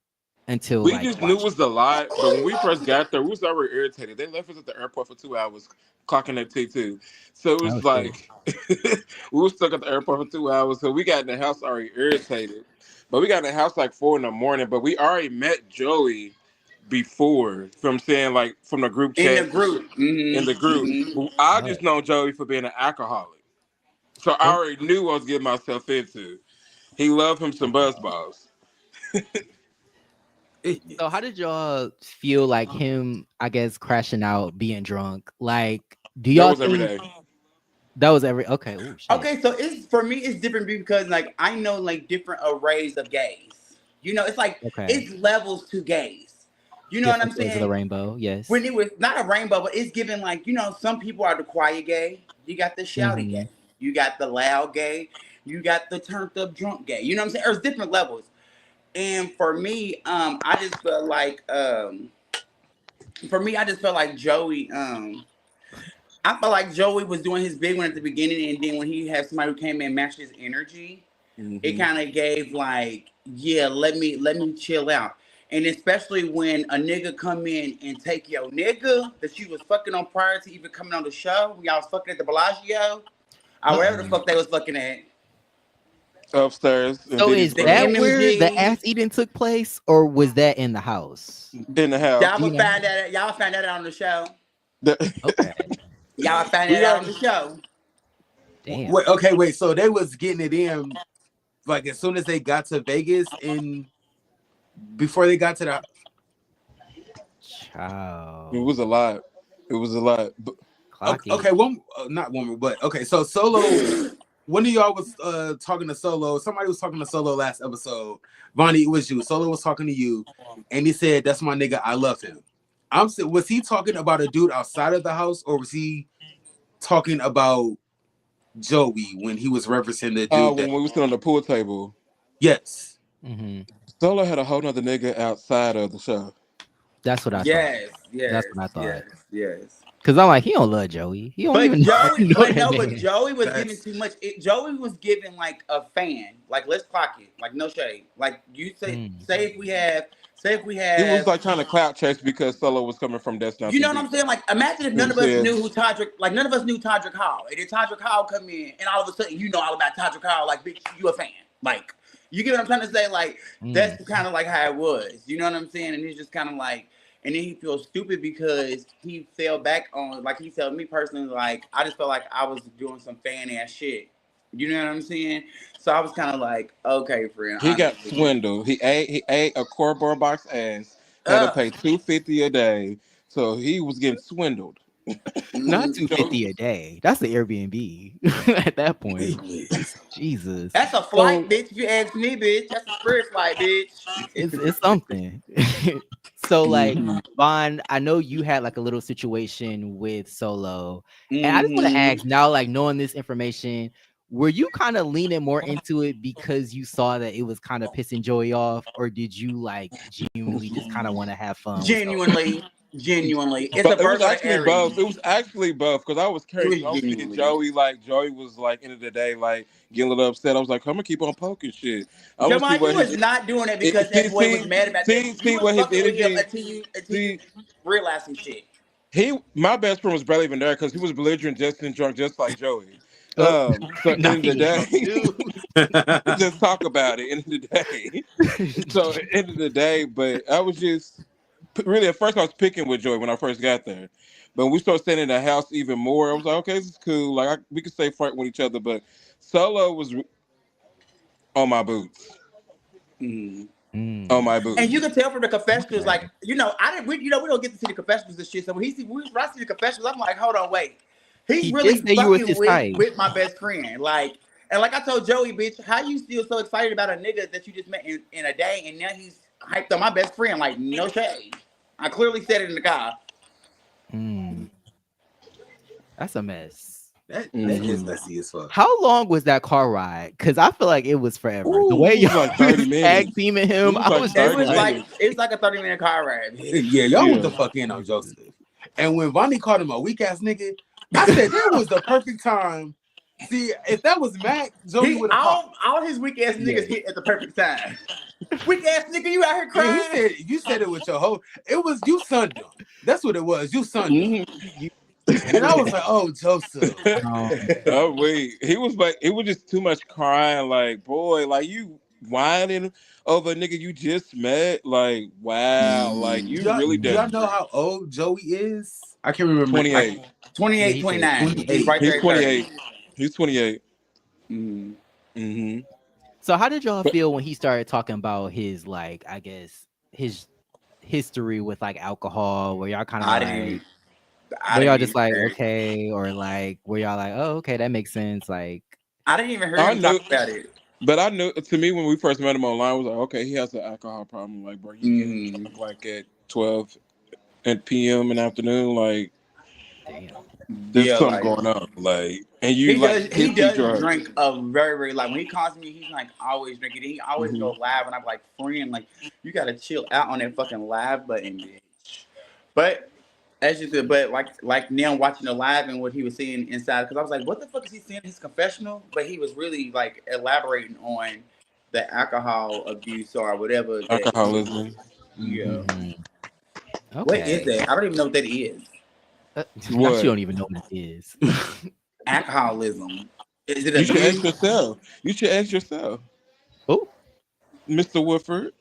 until we like just knew it watching? was a lot, but when we first got there, we was already irritated. They left us at the airport for 2 hours, clocking at T2. So it Oh was shit. like we were stuck at the airport for 2 hours. So we got in the house already irritated. But we got in the house like 4 in the morning. But we already met Joey before from saying like from the group In the chats and shit group. in the Mm-hmm. group. Mm-hmm. But I Oh, just know Joey for being an alcoholic. So I oh. already knew what I was getting myself into. He loved him some buzz balls. So how Goodness. did y'all feel like him, I guess, crashing out, being drunk? Like, do That y'all was every think day. that was every okay, oh shit. Okay, so it's for me it's different because like I know like different arrays of gays. You know, it's like Okay. it's levels to gays. You know what I'm Different shades of the saying? rainbow, When yes. it was not a rainbow, but it's given like, you know, some people are the quiet gay, you got the shouty Mm-hmm. gay, you got the loud gay, you got the turned up drunk gay. You know what I'm saying? There's different levels. And for me, I just felt like Joey, I felt like Joey was doing his big one at the beginning, and then when he had somebody who came in and matched his energy, it Hmm. kind of gave like, yeah, let me chill out. And especially when a nigga come in and take your nigga that you was fucking on prior to even coming on the show, when y'all was fucking at the Bellagio, or wherever the Uh-oh. fuck they was fucking at, Upstairs in So Diddy's is the that room where the MMG. ass eating took place, or was that in the house? in the house. Do you know? Y'all found that out on the show. Okay. Y'all found that we out are on the show. Damn. Wait, okay, wait. So they was getting it in like as soon as they got to Vegas and before they got to the. it Ciao. was a lot. It was a lot. But Clock it. Okay, one not woman, but okay. So Solo, one of y'all was talking to Solo. Somebody was talking to Solo last episode. Vonnie, it was you. Solo was talking to you, and he said, "That's my nigga. I love him." Was he talking about a dude outside of the house, or was he talking about Joey when he was referencing the dude when that? we were sitting on the pool table, Yes. Hmm. Solo had a whole nother nigga outside of the show. That's what I thought. Yes, That's yes, what I thought. yes, yes. Cause I'm like, he don't love Joey. He don't But even Joey, know but that no, but man. Joey was giving That's too much. Joey was giving like a fan. Like let's clock it. Like no shade. Like you say, Mm. say if we He was have. like trying to clout chase because Solo was coming from That's Not You know what I'm TV. saying? Like imagine if You know none what of I'm us saying? knew who Todrick. Like none of us knew Todrick Hall, and then Todrick Hall come in, and all of a sudden you know all about Todrick Hall. Like bitch, you a fan. Like you get what I'm trying to say? Like Mm. that's kind of like how it was. You know what I'm saying? And it's just kind of like. And then he feels stupid because he fell back on, like he told me personally, like I just felt like I was doing some fan ass shit. You know what I'm saying? So I was kind of like, okay, friend, He got honestly. swindled. He ate a cardboard box ass. Had to Ugh. pay $250 a day. So he was getting swindled. Not $250 a day. That's the Airbnb at that point. Jesus. That's a flight, bitch. If you ask me, bitch, that's a spirit flight, bitch. It's something. So like Vaughn, I know you had like a little situation with Solo. And I just want to ask now, like knowing this information, were you kind of leaning more into it because you saw that it was kind of pissing Joey off, or did you like genuinely just kind of want to have fun? Genuinely. It's but a it was Virgo actually Aries. both. It was actually both because I was curious. I was seeing Joey was like end of the day like getting a little upset. I was like, I'm gonna keep on poking shit. I want to see Jamal, what you was not doing it because that boy was mad about that. You was fucking with him until you realized some shit. My best friend was barely even there because he was belligerent, just and drunk, just like Joey. So end of the day, just talk about it. End of the day. So end of the day, but I was just really at first I was picking with Joey when I first got there, but when we started staying in the house even more, I was like, okay, this is cool. Like we could stay front with each other, but Solo was on my boots. On my boots. And you can tell from the confessionals, like, we don't get to see the confessionals and shit. So when I see the confessionals, I'm like, hold on, wait. He's really fucking with my best friend. Like, and like I told Joey, bitch, how you still so excited about a nigga that you just met in a day, and now he's hyped on my best friend? Like, no shade. I clearly said it in the car. That's a mess. That is messy as fuck. How long was that car ride? Because I feel like it was forever. The way y'all like 30 minutes. Tag teaming him, it was like a 30-minute car ride. Yeah, y'all was the fuck in on Joseph. And when Vonnie called him a weak ass nigga, I said that was the perfect time. See, if that was Mac, Joey would have all his weak ass niggas hit at the perfect time. Weak ass nigga, you out here crying? Yeah, you said it with your whole. It was you sunned him. That's what it was. You sunned him. And I was like, oh, Joseph. Oh wait, he was like, it was just too much crying. Like, boy, like you whining over a nigga you just met. Like, wow, like you really did. Do y'all know how old Joey is? I can't remember. 28. 28, 29. He's right there. He's 28. He's 28. So how did y'all feel when he started talking about his, like, I guess his history with like alcohol? Where y'all kind of like, were y'all just like, okay, or like, were y'all like, oh, okay, that makes sense? Like, I didn't even hear him talk about it. But I knew, to me, when we first met him online, I was like, okay, he has an alcohol problem. Like, bro, you get like at 12 p.m. in the afternoon, like, damn. There's something going on. Like, and you he does drink a very, very like when he calls me, he's like always drinking. He always go live, and I'm like, friend, like you gotta chill out on that fucking live button, bitch. But as you said, but like now watching the live and what he was saying inside, because I was like, what the fuck is he saying in his confessional? But he was really like elaborating on the alcohol abuse or whatever. Alcoholism. Yeah. Okay. What is that? I don't even know what that is. You don't even know what it is. Alcoholism. Is it? You should ask yourself. You should ask yourself. Oh, Mr. Woodford.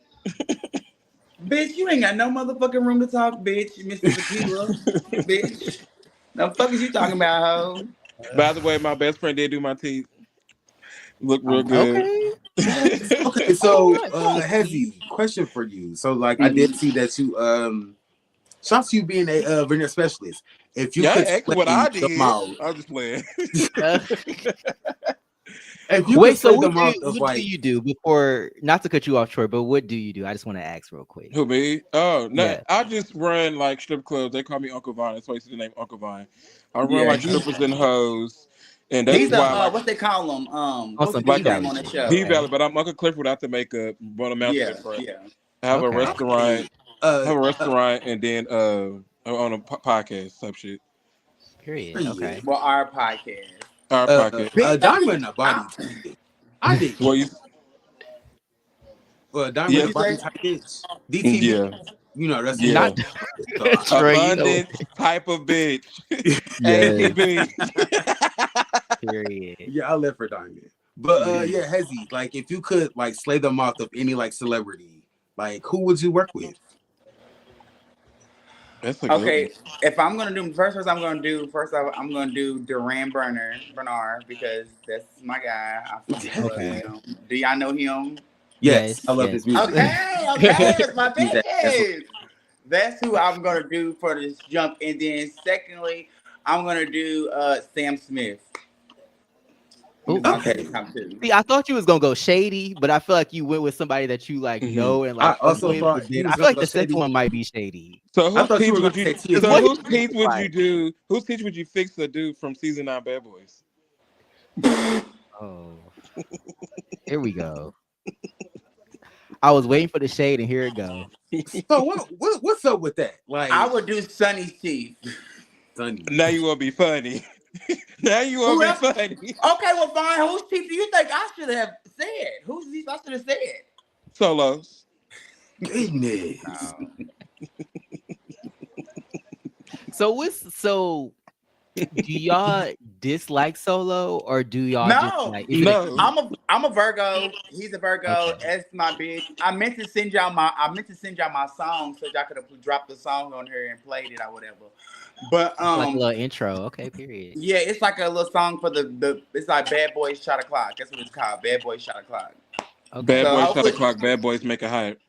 Bitch, you ain't got no motherfucking room to talk, bitch. Mr. Tequila, bitch. The fuck is you talking about, ho? By the way, my best friend did do my teeth. Look real good. Okay, so Hezzy, question for you. So like I did see that you shouts you being a veneer specialist. If you could explain what I did, I'm just playing. If you wait, so what do you do before? Not to cut you off short, but what do you do? I just want to ask real quick. Who, me? Oh no, yeah. I just run like strip clubs. They call me Uncle Vine. That's why you see the name Uncle Vine. I run like strippers and hoes, and that's why. What they call them? What's the name on the show? P-Valley, but I'm Uncle Cliff without the makeup. Run a mouth front. Yeah. I have a restaurant. And then on a podcast type shit. Period. Okay. Well, our podcast. Diamond in the body. I think. Diamond in the body type bitch. DT. Yeah. You know that's not abundant type of bitch. Period. Yeah, I live for Diamond. But Hezzy, like if you could like slay the mouth of any like celebrity, like who would you work with? Okay, if I'm gonna do I'm gonna do Duran Bernard because that's my guy. Okay. Do y'all know him? Yes, I love his music. Okay, that's my bitch. That's who I'm gonna do for this jump. And then secondly, I'm gonna do Sam Smith. He was my Okay. top two. See, I thought you was gonna go shady, but I feel like you went with somebody that you like know and I like fuck also with. thought But he then I was feel gonna like go the second shady. one might be shady. So I whose thought you teeth were would gonna you? say Tia. What Whose he teeth would you like? do? Whose teeth would you fix the dude from season 9 Bad Boys? Oh, here we go. I was waiting for the shade, and here it go. So what's up with that? Like I would do Sonny's teeth. Sonny. Now you want to be funny. Now you want Who to be else? funny. Okay, well, fine. Whose teeth do you think I should have said? Whose teeth I should have said? Solos. Goodness. So do y'all dislike Solo or do y'all just No, like No. I'm a Virgo. He's a Virgo. Okay. That's my bitch. I meant to send y'all my song so y'all could have dropped the song on here and played it or whatever. But Like a little intro? Okay, period. yeah, it's like a little song for the it's like Bad Boys Shot O'Clock. That's what it's called. Bad Boys Shot O'Clock. Okay. Bad So boys shot hopefully, o'clock. Bad boys make it hype.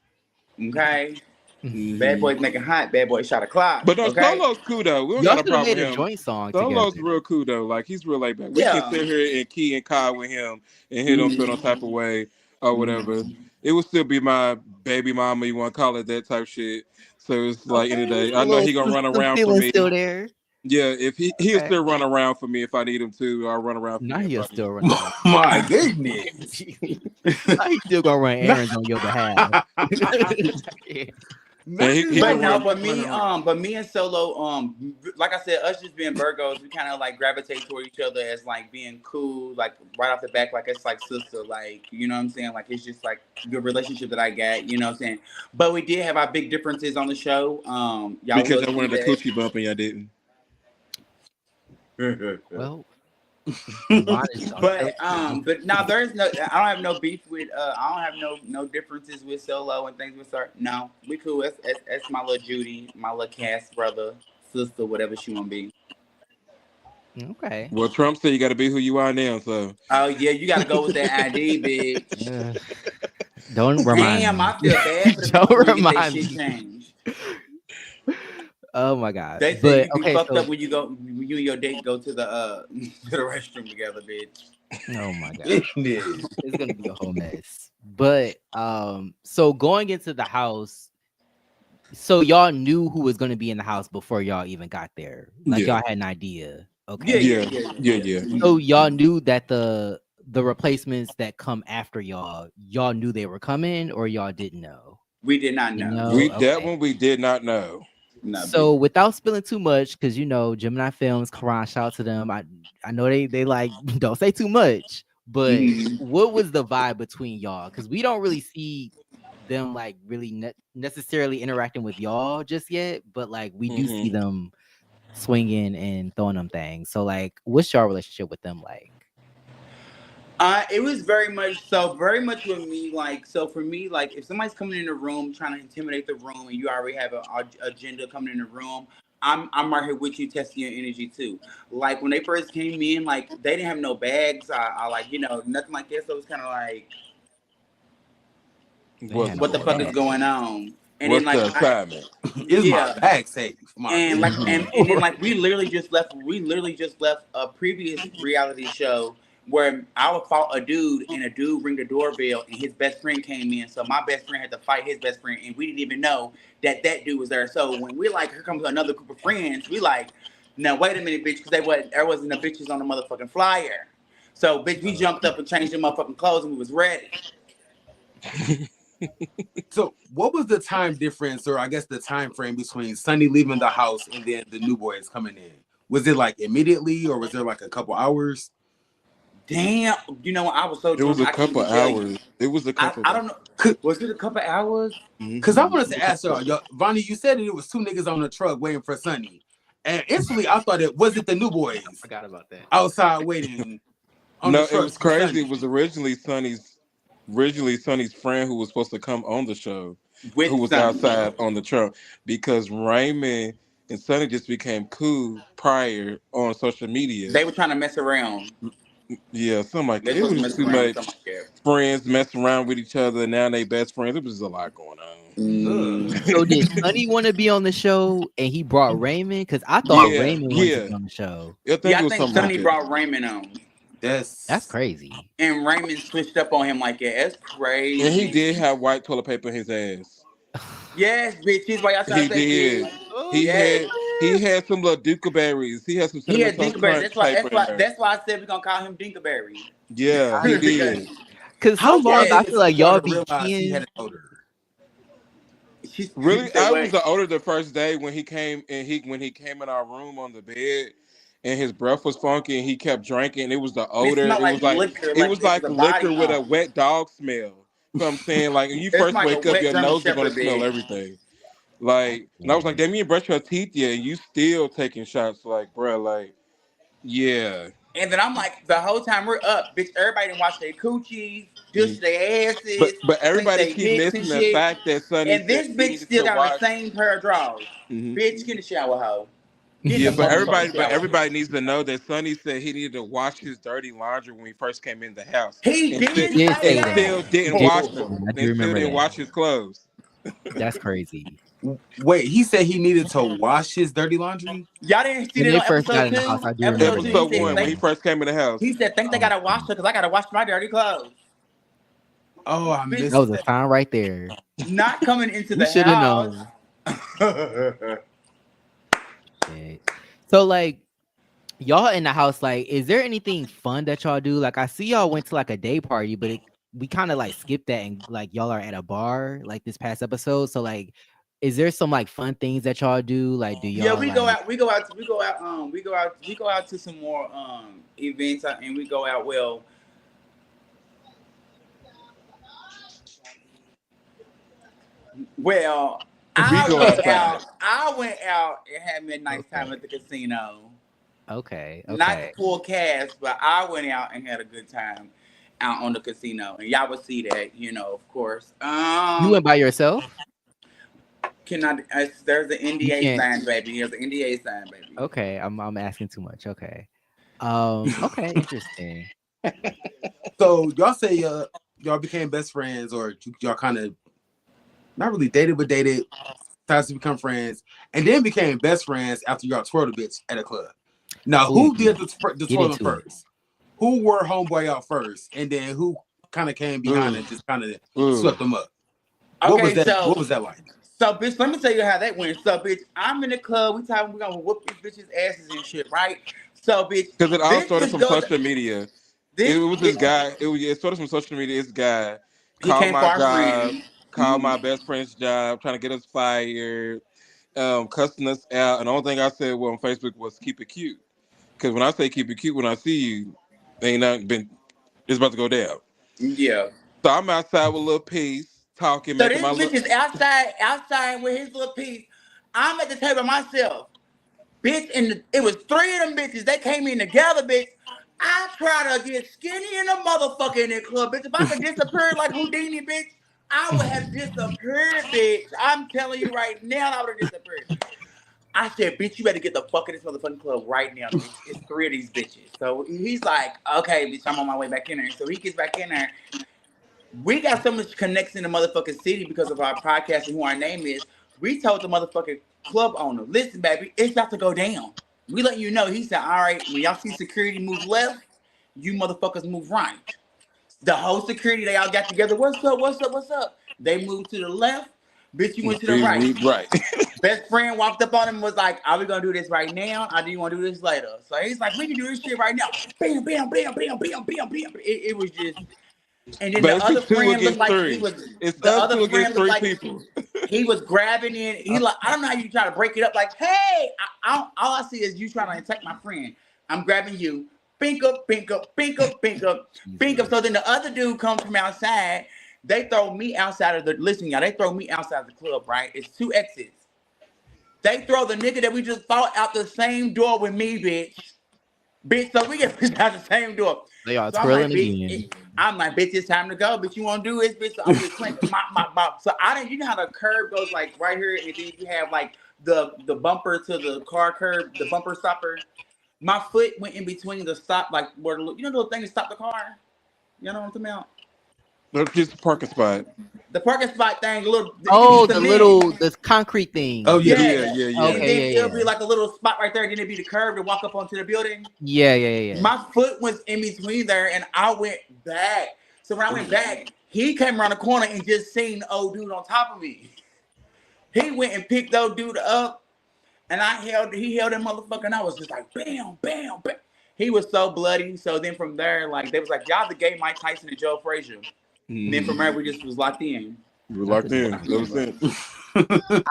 okay. Bad Mhm. Boys Making Hot. Bad Boys Shot O'Clock. But no, Okay. Solo's cool though. We don't Y'all got a should have problem made with a him. joint song Solo's together. real cool though. Like he's real laid back. We can Yeah. sit here and key and Kai with him, and he don't feel no type of way or whatever. It would still be my baby mama. You want to call it that type shit. So it's like any Okay, day. I know he gonna run some around for feelings me. still there. Yeah, if he'll Okay. still run around for me if I need him to. I'll run around for Now me if he'll I need still him. run around. My goodness. Now he's still gonna run errands on your behalf. Yeah. And he But can no, run. but me and Solo, like I said, us just being Virgos, we kind of like gravitate toward each other as like being cool, like right off the back, like it's like sister, like you know what I'm saying, like it's just like good relationship that I got, you know what I'm saying. But we did have our big differences on the show. Y'all Because will I see wanted a that. coochie bump and y'all didn't. Well, mine is on But now there's no, I don't have no beef with, I don't have no differences with Solo and things with her. No, we cool. That's my little Judy, my little Cass brother, sister, whatever she want to be. Okay. Well, Trump said you got to be who you are now. So Oh yeah, you got to go with that ID, bitch. Don't remind Damn, me. I feel bad for the Don't people who get their remind shit me. changed. Oh my god. They say But you'd be okay, fucked so up when you and your date go to the to the restroom together, bitch. oh my god. Goodness. It's gonna be a whole mess. But so going into the house, so y'all knew who was gonna be in the house before y'all even got there. Like Yeah. y'all had an idea. Okay. Yeah. So y'all knew that the replacements that come after y'all knew they were coming, or y'all didn't know? We did not You know. know? That Okay. one we did not know. No, So bitch. without spilling too much, because you know, Gemini Films, Karan, shout out to them. I know they like don't say too much, but Mhm. what was the vibe between y'all? Because we don't really see them like really necessarily interacting with y'all just yet, but like we do see them swinging and throwing them things. So like, what's your relationship with them like? It was very much with me. Like, so for me, like, if somebody's coming in the room trying to intimidate the room, and you already have an agenda coming in the room, I'm right here with you, testing your energy too. Like when they first came in, like they didn't have no bags, I like nothing like that. So it was kind of like, what the fuck is going on? And What's then the like, assignment? Is my yeah, bag safe? My and like goodness. and then like we literally just left a previous reality show where I would fought a dude and a dude ring the doorbell and his best friend came in, so my best friend had to fight his best friend and we didn't even know that dude was there. So when we're like, here comes another group of friends, we like, now wait a minute, bitch, because there wasn't the bitches on the motherfucking flyer. So bitch, we jumped up and changed the motherfucking clothes and we was ready. So what was the time difference, or I guess the time frame between Sunny leaving the house and then the new boys coming in? Was it like immediately, or was there like a couple hours? Damn, I was so It was drunk. a couple hours. It was a couple. I don't know. Was it a couple hours? Because I wanted to ask y'all, Vonnie, you said that it was two niggas on the truck waiting for Sunny, and instantly I thought it was the new boys. I forgot about that. Outside waiting. On No, the truck it was for crazy. Sunny. It was originally Sonny's friend who was supposed to come on the show, With who was Sonny. outside on the truck, because Raymond and Sonny just became cool prior on social media. They were trying to mess around. Yeah, something like that. They're It supposed to was mess too around, much. something like that. Friends messing around with each other. Now they best friends. It was a lot going on. So did Sonny want to be on the show and he brought Raymond? Because I thought Yeah, Raymond wanted to yeah. be on the show. I think Yeah, it I was think something like Sonny that. brought Raymond on. That's crazy. And Raymond switched up on him like that. That's crazy. And he did have white toilet paper in his ass. Yes, bitch. He's why y'all trying He to say did. bitch. He Yes. had some little Dukeberries. He had some He had cinnamon toast Dinkleberry. crunch paper in there. That's why I said we're gonna call him Dinkleberry. Yeah, he did. Because How long sometimes I did feel his like y'all daughter be realize he keying. had an odor? Really, I was the older the first day when he came in our room on the bed, and his breath was funky, and he kept drinking. It was the It odor. smelled like liquor, It like was it was like a body liquor with a on. wet dog smell. So I'm saying, like, when you It's first like a wake up, wet your German nose is gonna Shepherd smell bed. everything. Like, and I was like, "Damn, you ain't brush your teeth yet, and you still taking shots." Like, bruh, like, yeah. And then I'm like, the whole time we're up, bitch, everybody didn't wash their coochies, Mhm. dish their asses, But clean everybody their keep dicks and missing the shit. fact that Sonny And said this he bitch needed still to got on the wash. same pair of drawers. Mhm. Bitch, get in the shower, hoe. Get in Yeah, the motherfucking but shower. everybody needs to know that Sonny said he needed to wash his dirty laundry when he first came in the house, He and He did did say say and that. that. still He didn't did wash say them, that. I do and still remember didn't that. wash his clothes. That's crazy. Wait, he said he needed to wash his dirty laundry? Y'all didn't see When that they on first got episode in the house, two? I do remember Episode two, that. he Episode said, one, when he Yeah. first came in the house. he said, think they Oh, gotta wash her because I gotta wash my dirty clothes. Oh, I Bitch, that missed was a that. sign right there. not coming into You the should have house. known. Shit. So like y'all in the house, like, is there anything fun that y'all do? Like I see y'all went to like a day party, but we kind of like skipped that and like y'all are at a bar like this past episode. So like, is there some like fun things that y'all do? Like, do Yeah, y'all like we go out to some more events and we go out well We go outside. I went out and had me a nice time okay, at the casino. okay, Not the okay. full cast, but I went out and had a good time out on the casino. And y'all would see that, of course. You went by yourself? There's an You NDA can't. sign, baby. There's an NDA sign, baby. Okay, I'm asking too much. Okay. Okay, interesting. So y'all say y'all became best friends, or y'all kind of not really dated, but dated, started to become friends, and then became best friends after y'all twirled a bitch at a club. Now, Ooh, who did the get twirling into it. first? Who were homeboy out first, and then who kind of came behind and just kind of swept them up? What was Okay, that? What was that like? so bitch, let me tell you how that went. So bitch, I'm in the club. We gonna whoop these bitches' asses and shit, right? So bitch, Because it all this started bitch from goes. social media. It This was this guy. It started from social media. This guy he called came for my our job, friend. called my best friend's job, trying to get us fired, cussing us out. And the only thing I said on Facebook was keep it cute. Because when I say keep it cute, when I see you, ain't nothing been. It's about to go down. Yeah. So I'm outside with a little piece, talking, So making this my bitch look. is outside with his little piece. I'm at the table myself. Bitch, and it was three of them bitches. They came in together, bitch. I try to get skinny in a motherfucker in that club, bitch. If I could disappear like Houdini, bitch, I would have disappeared, bitch. I'm telling you right now, I would have disappeared. I said, bitch, you better get the fuck in this motherfucking club right now, bitch. It's three of these bitches. So he's like, okay, bitch, I'm on my way back in there. So he gets back in there. We got so much connection in the motherfucking city because of our podcast and who our name is. We told the motherfucking club owner, listen, baby, it's about to go down. We letting you know. He said, all right, when y'all see security move left, you motherfuckers move right. The whole security, they all got together. What's up? What's up? What's up? They moved to the left. Bitch, you went to the right. Right. Best friend walked up on him and was like, are we gonna do this right now? Or do you wanna do this later? So he's like, we can do this shit right now. Bam, bam, bam, bam, bam, bam, bam. It was just, and then the other Basically, two friend looked against like he three. was, It's the us other two friend against looked three like people. he was grabbing in. He like, I don't know how you try to break it up. Like, hey, all I see is you trying to attack my friend. I'm grabbing you. Bink up, bink up, bink up, bink up, bink up. So then the other dude comes from outside. They throw me outside of the, listen, y'all, they throw me outside the club, right? It's two exits. They throw the nigga that we just fought out the same door with me, bitch. Bitch, so we get pushed out the same door. They are So I'm like, twirling bitch, again. bitch, it's time to go. Bitch, you want to do this, bitch? So I'm just clanking, mop, mop, mop. So I didn't, you know how the curb goes like right here, and then you have like the bumper to the car curb, the bumper stopper. My foot went in between the stop, like where the little thing to stop the car. You know what I'm talking about? That's just a parking spot. The parking spot thing, a little. It could be Oh, cement. the concrete Oh thing. yeah, Yeah. And Okay, then yeah, it'll yeah. be like a little spot right there. Then it'd be the curb to walk up onto the building. Yeah. My foot was in between there, and I went back. So when I went back, he came around the corner and just seen the old dude on top of me. He went and picked the old dude up, and he held that motherfucker, and I was just like, bam, bam, bam. He was so bloody. So then from there, like they was like, y'all the gay Mike Tyson and Joe Frazier. And then from there, we just was locked in. We were locked in. That was it.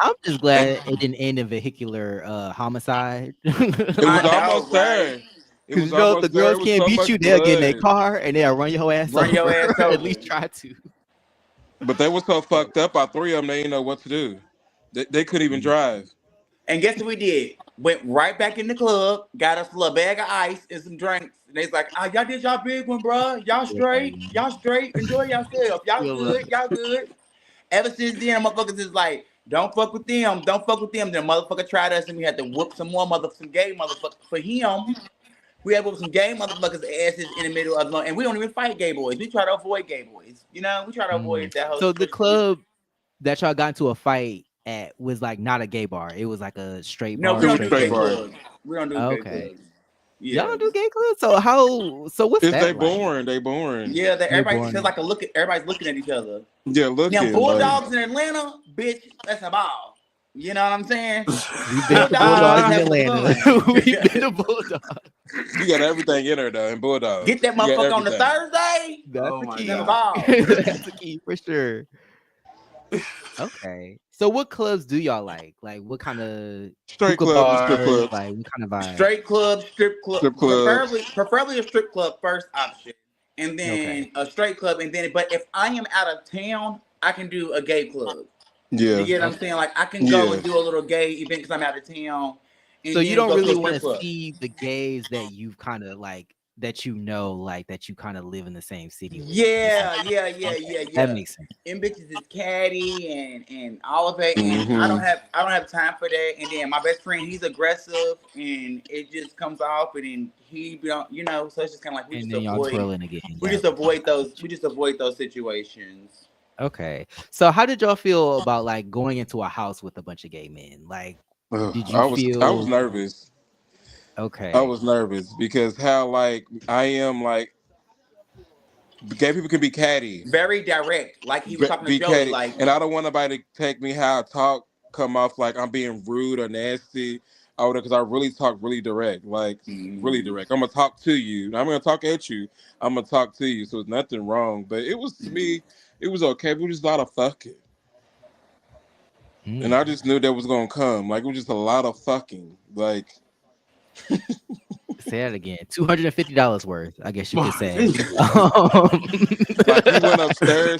I'm just glad it didn't end in vehicular homicide. It was almost there. It was the girls can't beat you. They'll get in their car and they'll run your ass over. At least try to. But they were so fucked up. All three of them, they didn't know what to do. They couldn't even drive. And guess what we did? Went right back in the club, got us a little bag of ice and some drinks. And they's like, oh, y'all did y'all big one, bro. Y'all straight. Y'all straight. Enjoy yourself. Y'all good. Y'all good. Ever since then, motherfuckers is like, don't fuck with them. Don't fuck with them. Then motherfucker tried us and we had to whoop some gay motherfuckers for him. We had to whoop some gay motherfuckers' asses in the middle of the and we don't even fight gay boys. We try to avoid gay boys. You know, we try to avoid that whole So the club that y'all got into a fight at was like not a gay bar. It was like a straight bar. No, we don't do gay clubs. We don't do gay clubs. Yeah. Y'all don't do gay clubs? So what's that? They boring. They boring. Yeah, everybody's like everybody's looking at each other. Yeah, looking. Now Bulldogs in Atlanta, bitch, that's a ball. You know what I'm saying? We've been to Bulldogs in Atlanta. We've been to Bulldogs. You got everything in there though, in Bulldogs. Get that motherfucker on the Thursday. That's the key. That's the key for sure. Okay. So what clubs do y'all like? Like what kind of straight clubs, strip clubs? Like what kind of vibe? Straight club, strip club. Preferably a strip club first option. And then a straight club. And then but if I am out of town, I can do a gay club. Yeah. You get what I'm saying? Like I can go and do a little gay event because I'm out of town. So you don't really want to see the gays that you've kind of like that you know, like that you kind of live in the same city with. Yeah. That makes sense. And bitches is catty and all of it. And I don't have time for that. And then my best friend, he's aggressive and it just comes off and then he don't, you know, so it's just kind of like we just avoid those situations. Okay. So how did y'all feel about like going into a house with a bunch of gay men? Like did you feel I was nervous. Okay. I was nervous because how like I am like gay people can be catty. Very direct. Like he was talking to Joey, like and I don't want nobody to take me how I talk come off like I'm being rude or nasty. Because I really talk really direct. Like really direct. I'm gonna talk to you. I'm gonna talk at you. I'm gonna talk to you. So it's nothing wrong. But it was to me, it was okay. But it was just a lot of fucking. And I just knew that was gonna come. Like it was just a lot of fucking. Like say that again. $250 worth, I guess you could say. Like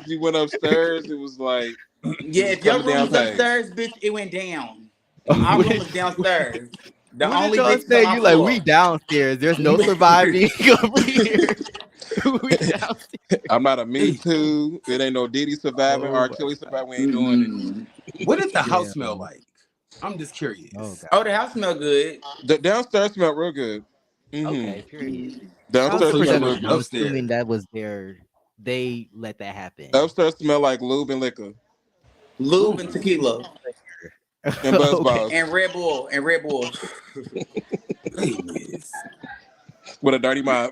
you went upstairs. It was like if your room was upstairs, bitch, it went down. Our room was downstairs. The only bitch say you like we downstairs. There's no surviving over here. We downstairs. I'm not a Me Too. It ain't no Diddy surviving or Kelly surviving. We ain't doing it. What did the house smell like? I'm just curious. Oh, the house smelled good. The downstairs smelled real good. Okay, period. Downstairs smelled real good. I'm assuming that was they let that happen. Upstairs smelled like lube and liquor. Lube and tequila. And Buzz Balls. And Red Bull. With a dirty mop.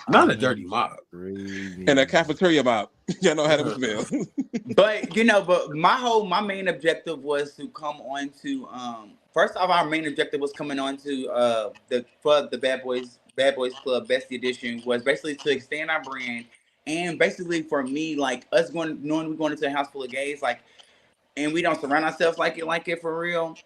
Not a dirty mop. And a cafeteria mop. Y'all know how to smell. But my main objective was to come on to first off, our main objective was coming on to the Bad Boys Club Bestie Edition was basically to extend our brand and basically for me, like us knowing we're going into a house full of gays, like and we don't surround ourselves like it for real.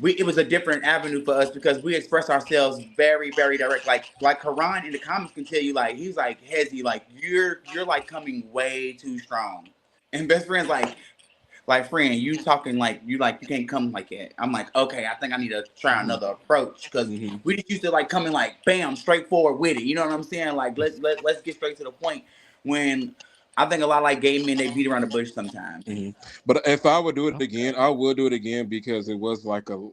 It was a different avenue for us because we express ourselves very, very direct. Like Karan in the comments can tell you, like he's like Hezzy, like you're like coming way too strong. And best friend's like friend, you talking like you can't come like that. I'm like, okay, I think I need to try another approach because we just used to like coming like bam, straightforward with it. You know what I'm saying? Like let's get straight to the point. When I think a lot of like gay men, they beat around the bush sometimes. But if I would do it again, I would do it again because it was like a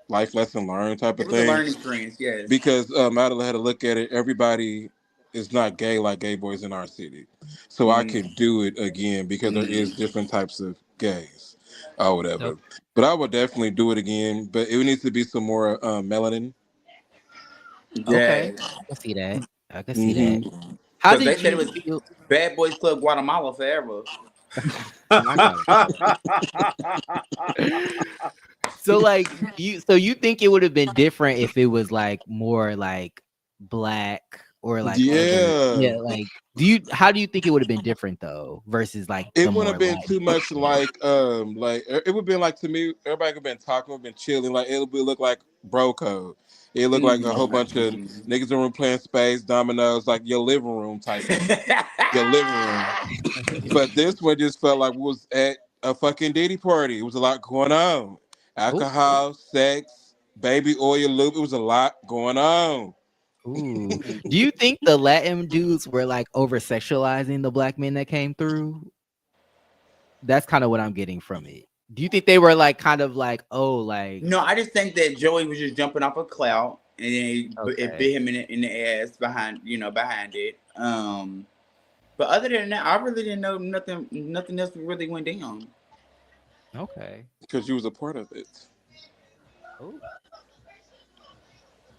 life lesson learned type It of was a thing. learning experience, yes. Because I had to look at it. Everybody is not gay like gay boys in our city, so I can do it again because there is different types of gays or whatever. Okay. But I would definitely do it again. But it needs to be some more melanin. Okay, Yes. I can see that. I can see that. Mm-hmm. How Because they did said it you was feel? Bad Boys Club Guatemala forever. My God. So like you think it would have been different if it was like more like black or like other, Yeah. yeah, like how do you think it would have been different though versus like It the wouldn't more have been Latin too much stuff? like it would have been like to me. Everybody could have been talking, would have been chilling. Like it would look like bro code. It looked like a whole bunch of niggas in the room playing space, dominoes, like your living room type of your living room. But this one just felt like we was at a fucking Diddy party. It was a lot going on. Ooh, Alcohol, sex, baby oil loop. It was a lot going on. ooh. Do you think the Latin dudes were like over sexualizing the black men that came through? That's kind of what I'm getting from it. Do you think they were like kind of like, oh, like No, I just think that Joey was just jumping off a cloud and then it okay, bit him in the ass behind it. But other than that, I really didn't know nothing else really went down. okay. Because you was a part of it. Oh,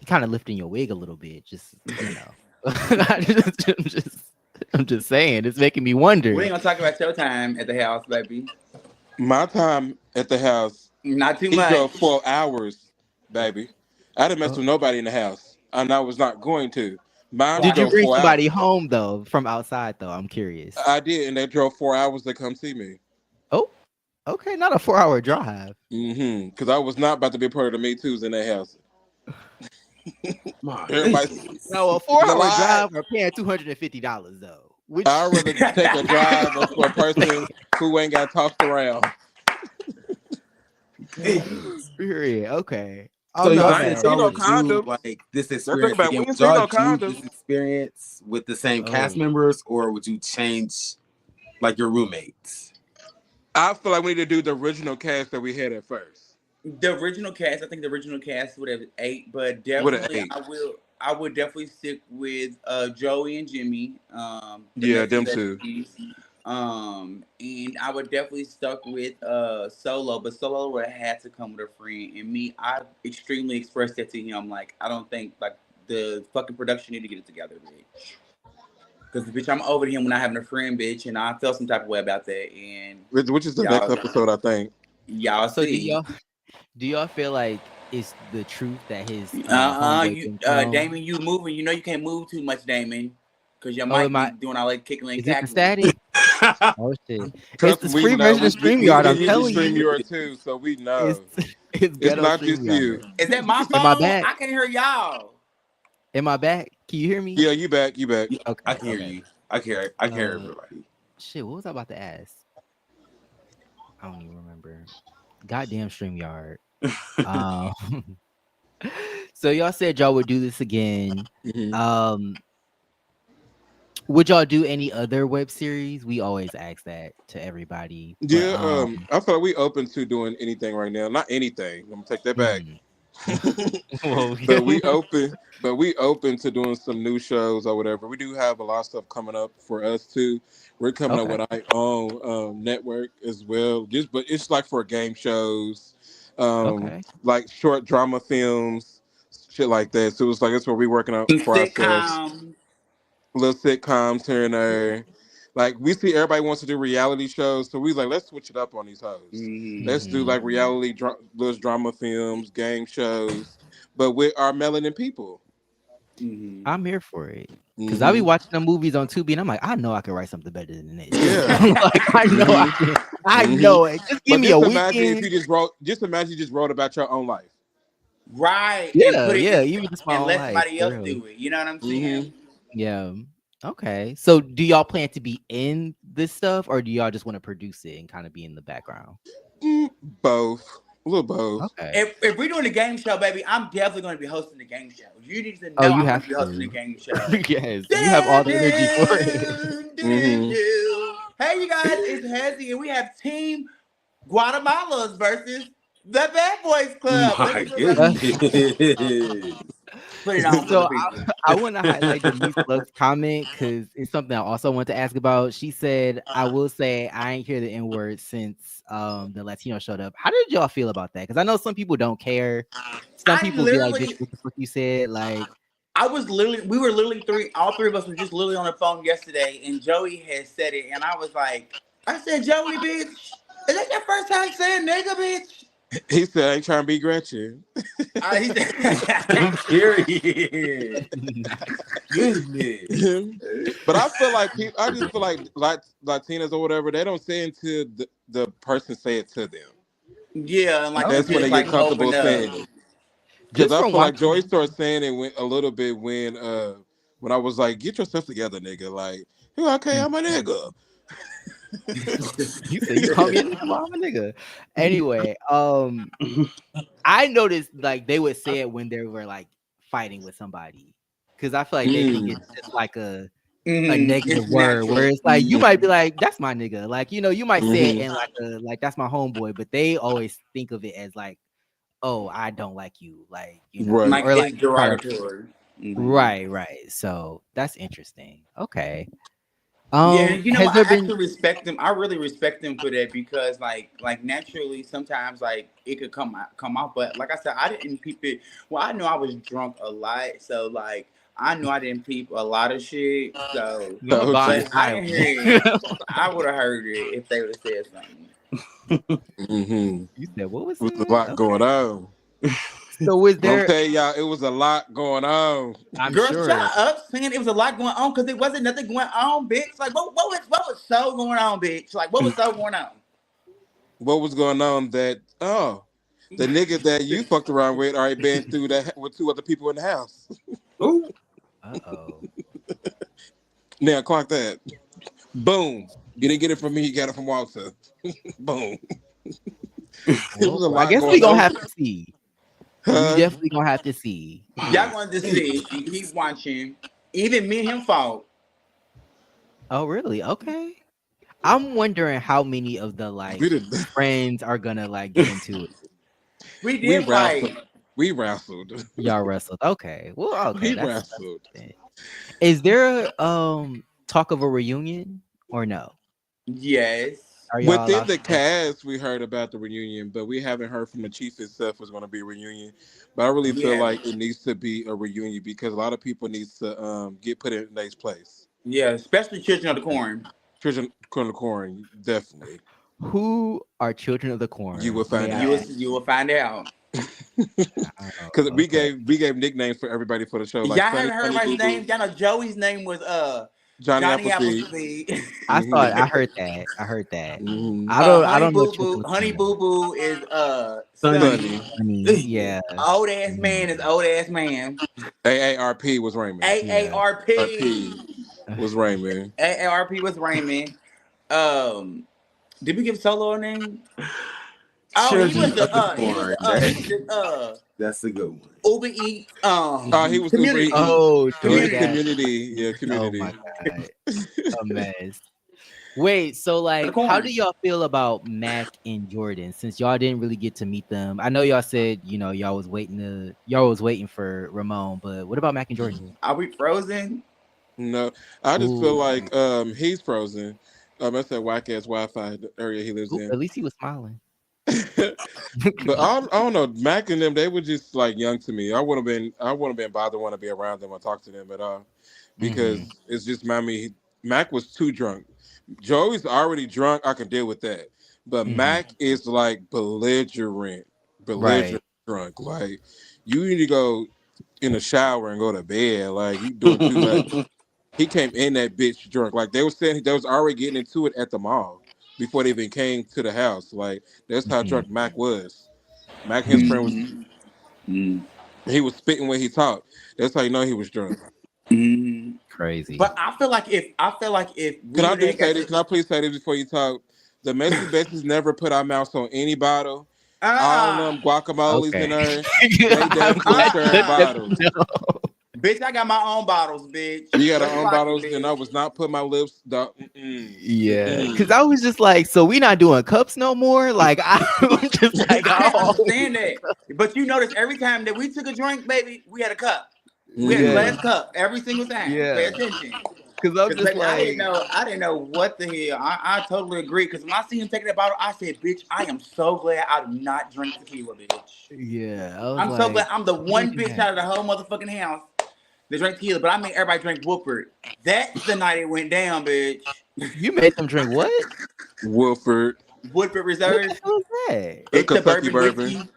you kind of lifting your wig a little bit, just I'm just saying, it's making me wonder. We ain't gonna talk about your time at the house, baby. My time at the house, Not too he much. drove 4 hours, baby. I didn't mess with nobody in the house, and I was not going to. Mine Did you drove bring 4 somebody hours. home though from outside though? I'm curious. I did, and they drove 4 hours to come see me. Oh, okay, not a 4-hour drive. Because I was not about to be a part of the Me Too's in that house. Everybody, No, a it's a 4-hour lie. drive, we're paying $250 though. Which I'd rather take a drive for a person who ain't got tossed around. period. Okay. So I'm y'all not I ain't said mad. seen y'all no would do condoms. like this Let's talk experience about we again. ain't Would seen y'all no do this condoms. experience with the same cast Oh. members, or would you change like your roommates? I feel like we need to do the original cast that we had at first. The original cast, I think the original cast would have 8, but With an definitely 8. I would definitely stick with Joey and Jimmy, the Yeah, Messy them two. Besties. And I would definitely stuck with Solo, but Solo would have had to come with a friend. And me, I extremely expressed that to him. Like, I don't think like the fucking production need to get it together, bitch. Because bitch, I'm over him when I having a friend, bitch, and I felt some type of way about that. And Which is the next episode, I think. y'all So see. do y'all feel like it's the truth that his homeboy You can come? Damon, you moving. You know you can't move too much, Damon. Because your Oh, mic be doing all that kicking and is it the cackling. static? Oh shit. It's Trust the me, we free know. version of StreamYard, We I'm use the telling you. StreamYard too, so we It's know. it's It's ghetto not just you. StreamYard. Is that my Am I phone? back? I can hear y'all. Am I back? Can you hear me? Yeah, you back. Yeah, Okay. I can hear Okay. you. I can hear everybody. Shit, what was I about to ask? I don't even remember. Goddamn StreamYard. So y'all said y'all would do this again. Mm-hmm. Would y'all do any other web series? We always ask that to everybody. Yeah, But, I feel like we open to doing anything right now. Not anything. I'm gonna take that back. Well, But we open to doing some new shows or whatever. We do have a lot of stuff coming up for us too. We're coming up okay. with our own network as well. But it's like for game shows, Okay. like short drama films, shit like that. So it's like that's what we're working on Some for ourselves. sitcoms. Little sitcoms here and there. Like we see everybody wants to do reality shows, so we like let's switch it up on these hoes. Let's do like reality those drama films, game shows, but with our melanin people. I'm here for it. Because I be watching the movies on Tubi and I'm like, I know I can write something better than this. Yeah. Like, I know I can. I know it. Just give But me a just imagine if weekend. you just wrote. Just imagine you just wrote about your own life. Right. And Yeah, put yeah. it Even just my and own let life. somebody For else real. do it. You know what I'm saying? Yeah. Okay. So do y'all plan to be in this stuff or do y'all just want to produce it and kind of be in the background? Both. A little both. Okay. If we're doing a game show, baby, I'm definitely going to be hosting the game show. You need to Oh, know you I'm going have to be hosting the to. game show. Yes. You have all the energy for it. Hey, you guys, it's Hezzy, and we have Team Guatemala's versus The Bad Boys Club. Let My me put that on. goodness. Put it on for So the people. I want to highlight Denise Lux comment because it's something I also want to ask about. She said, "I will say I ain't hear the N word since the Latino showed up." How did y'all feel about that? Because I know some people don't care. Some I people be like, "Bitch, literally, what the fuck you said?" Like, we were literally all three of us were just literally on the phone yesterday, and Joey had said it, and I was like, I said, Joey, bitch, is that your first time saying nigga, bitch? He said, "I ain't trying to be Gretchen." He said, Period. Goodness. But I feel like I just feel like Latinas or whatever, they don't say it until the person say it to them. yeah, and like you That's when they just get like comfortable open saying up. it. Because just I from feel like Joey watching. started saying it a little bit when I was like, "Get yourself together, nigga." Like, he like, "Okay, I'm a nigga." You say you call me a nigga, well, I'm a nigga. Anyway, I noticed like they would say it when they were like fighting with somebody, because I feel like they think it's just like a negative It's word natural. where it's like you might be like, "That's my nigga," like you might say it Mhm. in like that's my homeboy, but they always think of it as like, "Oh, I don't like you," like Right. Like or like it's try to derogatory. right. So that's interesting. Okay. Yeah, you know, Has I there been? actually respect them. I really respect them for that because, like naturally, sometimes like it could come out. But like I said, I didn't peep it. Well, I know I was drunk a lot, so like I know I didn't peep a lot of shit. So, Your Oh bond is but shit. I didn't silent. hear it. I would have heard it if they would have said something. Mm-hmm. You said what was It was a said? lot going Okay. on. So was I'm there? telling y'all, it was a lot going on. I'm Girl, shut sure. up, saying it was a lot going on because it wasn't nothing going on, bitch. Like what was so going on, bitch? Like what was so going on? What was going on that the nigga that you fucked around with already been through that with two other people in the house. Ooh. Uh-oh. Now clock that. Boom. You didn't get it from me, you got it from Walter. Boom. It was Well, a I lot guess we going gonna on. have to see. We Huh? definitely gonna have to see. Y'all going to see and keep watching. Even me and him fought. Oh, really? Okay. I'm wondering how many of the We like did friends are gonna like get into it. We we did wrestled. fight. We wrestled. Y'all wrestled. Okay. Well, okay. We That's wrestled. it. Is there talk of a reunion or no? Yes. Are y'all Within allowed to the say? cast, we heard about the reunion, but we haven't heard from the chief itself was going to be a reunion. But I really feel Yeah. like it needs to be a reunion because a lot of people needs to get put in their place. Yeah. Especially Children of the Corn. Children Corner Corn, definitely. Who are children of the You will corn? May find I out You will find out. Oh, because okay. we gave nicknames for everybody for the show, like Y'all Sunny haven't heard Sunny about Boo his name? Boo, Y'all know Joey's name was Johnny Johnny Appleseed. Appleseed. I saw it. Hmm I heard that. I heard that. hmm I Honey don't know Boo children Boo. of the Honey corn. Boo Boo is Sunny. Sunny. Sunny. Funny. Yeah. Old ass man is Mhm. old ass man. AARP was Raymond. Yeah. AARP. RP was Raymond. AARP was Raymond. Um, did we give Solo a name? Oh, Children of the Corn. he was the That's a good one. Uber Eats He was Uber community. Eats. Oh, DoorDash. Community. Yeah, Oh my community. god, a mess. Wait, so The like, how do corn. y'all feel about Mac and Jordan? Since y'all didn't really get to meet them, I know y'all said y'all was waiting for Ramon, but what about Mac and Jordan? Mhm. Are we frozen? No, I just feel Ooh, like he's frozen. That's that whack ass Wi-Fi area he lives ooh, in. at least he was smiling. But I don't know. Mac and them, they were just like young to me. I wouldn't been bothered want to be around them or talk to them at all Hmm. because it's just mommy. Mac was too drunk. Joey's already drunk. I can deal with that. But Hmm. Mac is like Right. belligerent drunk. Like you need to go in the shower and go to bed. Like you doing too much. He came in that bitch drunk. Like they were saying, they was already getting into it at the mall before they even came to the house. Like that's how Hmm. drunk Mac was. Mac and his friend was Mm-hmm. Mm-hmm. he was spitting when he talked. That's how you know he was drunk. Mm-hmm. Crazy. But I feel like if Can we I would do have got say this? to Can I please say this before you talk? The messy besties never put our mouths on any bottle. All ah them guacamoles Okay. in there, they I'm definitely glad you shared ah let them bottles. know. Bitch, I got my own bottles, bitch. You got Let's our own rock it, bottles, and I bitch. was not putting my lips down. Yeah, because I was just like, so we not doing cups no more. Like I'm just like, I didn't oh, understand that. But you notice every time that we took a drink, baby, we had a cup. We had a yeah, glass cup every single time. Pay yeah. attention. Because I'm Because just baby, like, I didn't know what the hell. I totally agree. Because when I see him taking that bottle, I said, bitch, I am so glad I do not drink tequila, bitch. yeah, I was I'm so glad like, I'm the you one drinking bitch that? out of the whole motherfucking house that drank tequila, but I made everybody drink Woodford. That's the night it went down, bitch. You made them drink what? Wolford, Woodford What the Reserve. hell is that? a It's a Kentucky bourbon bourbon. whiskey.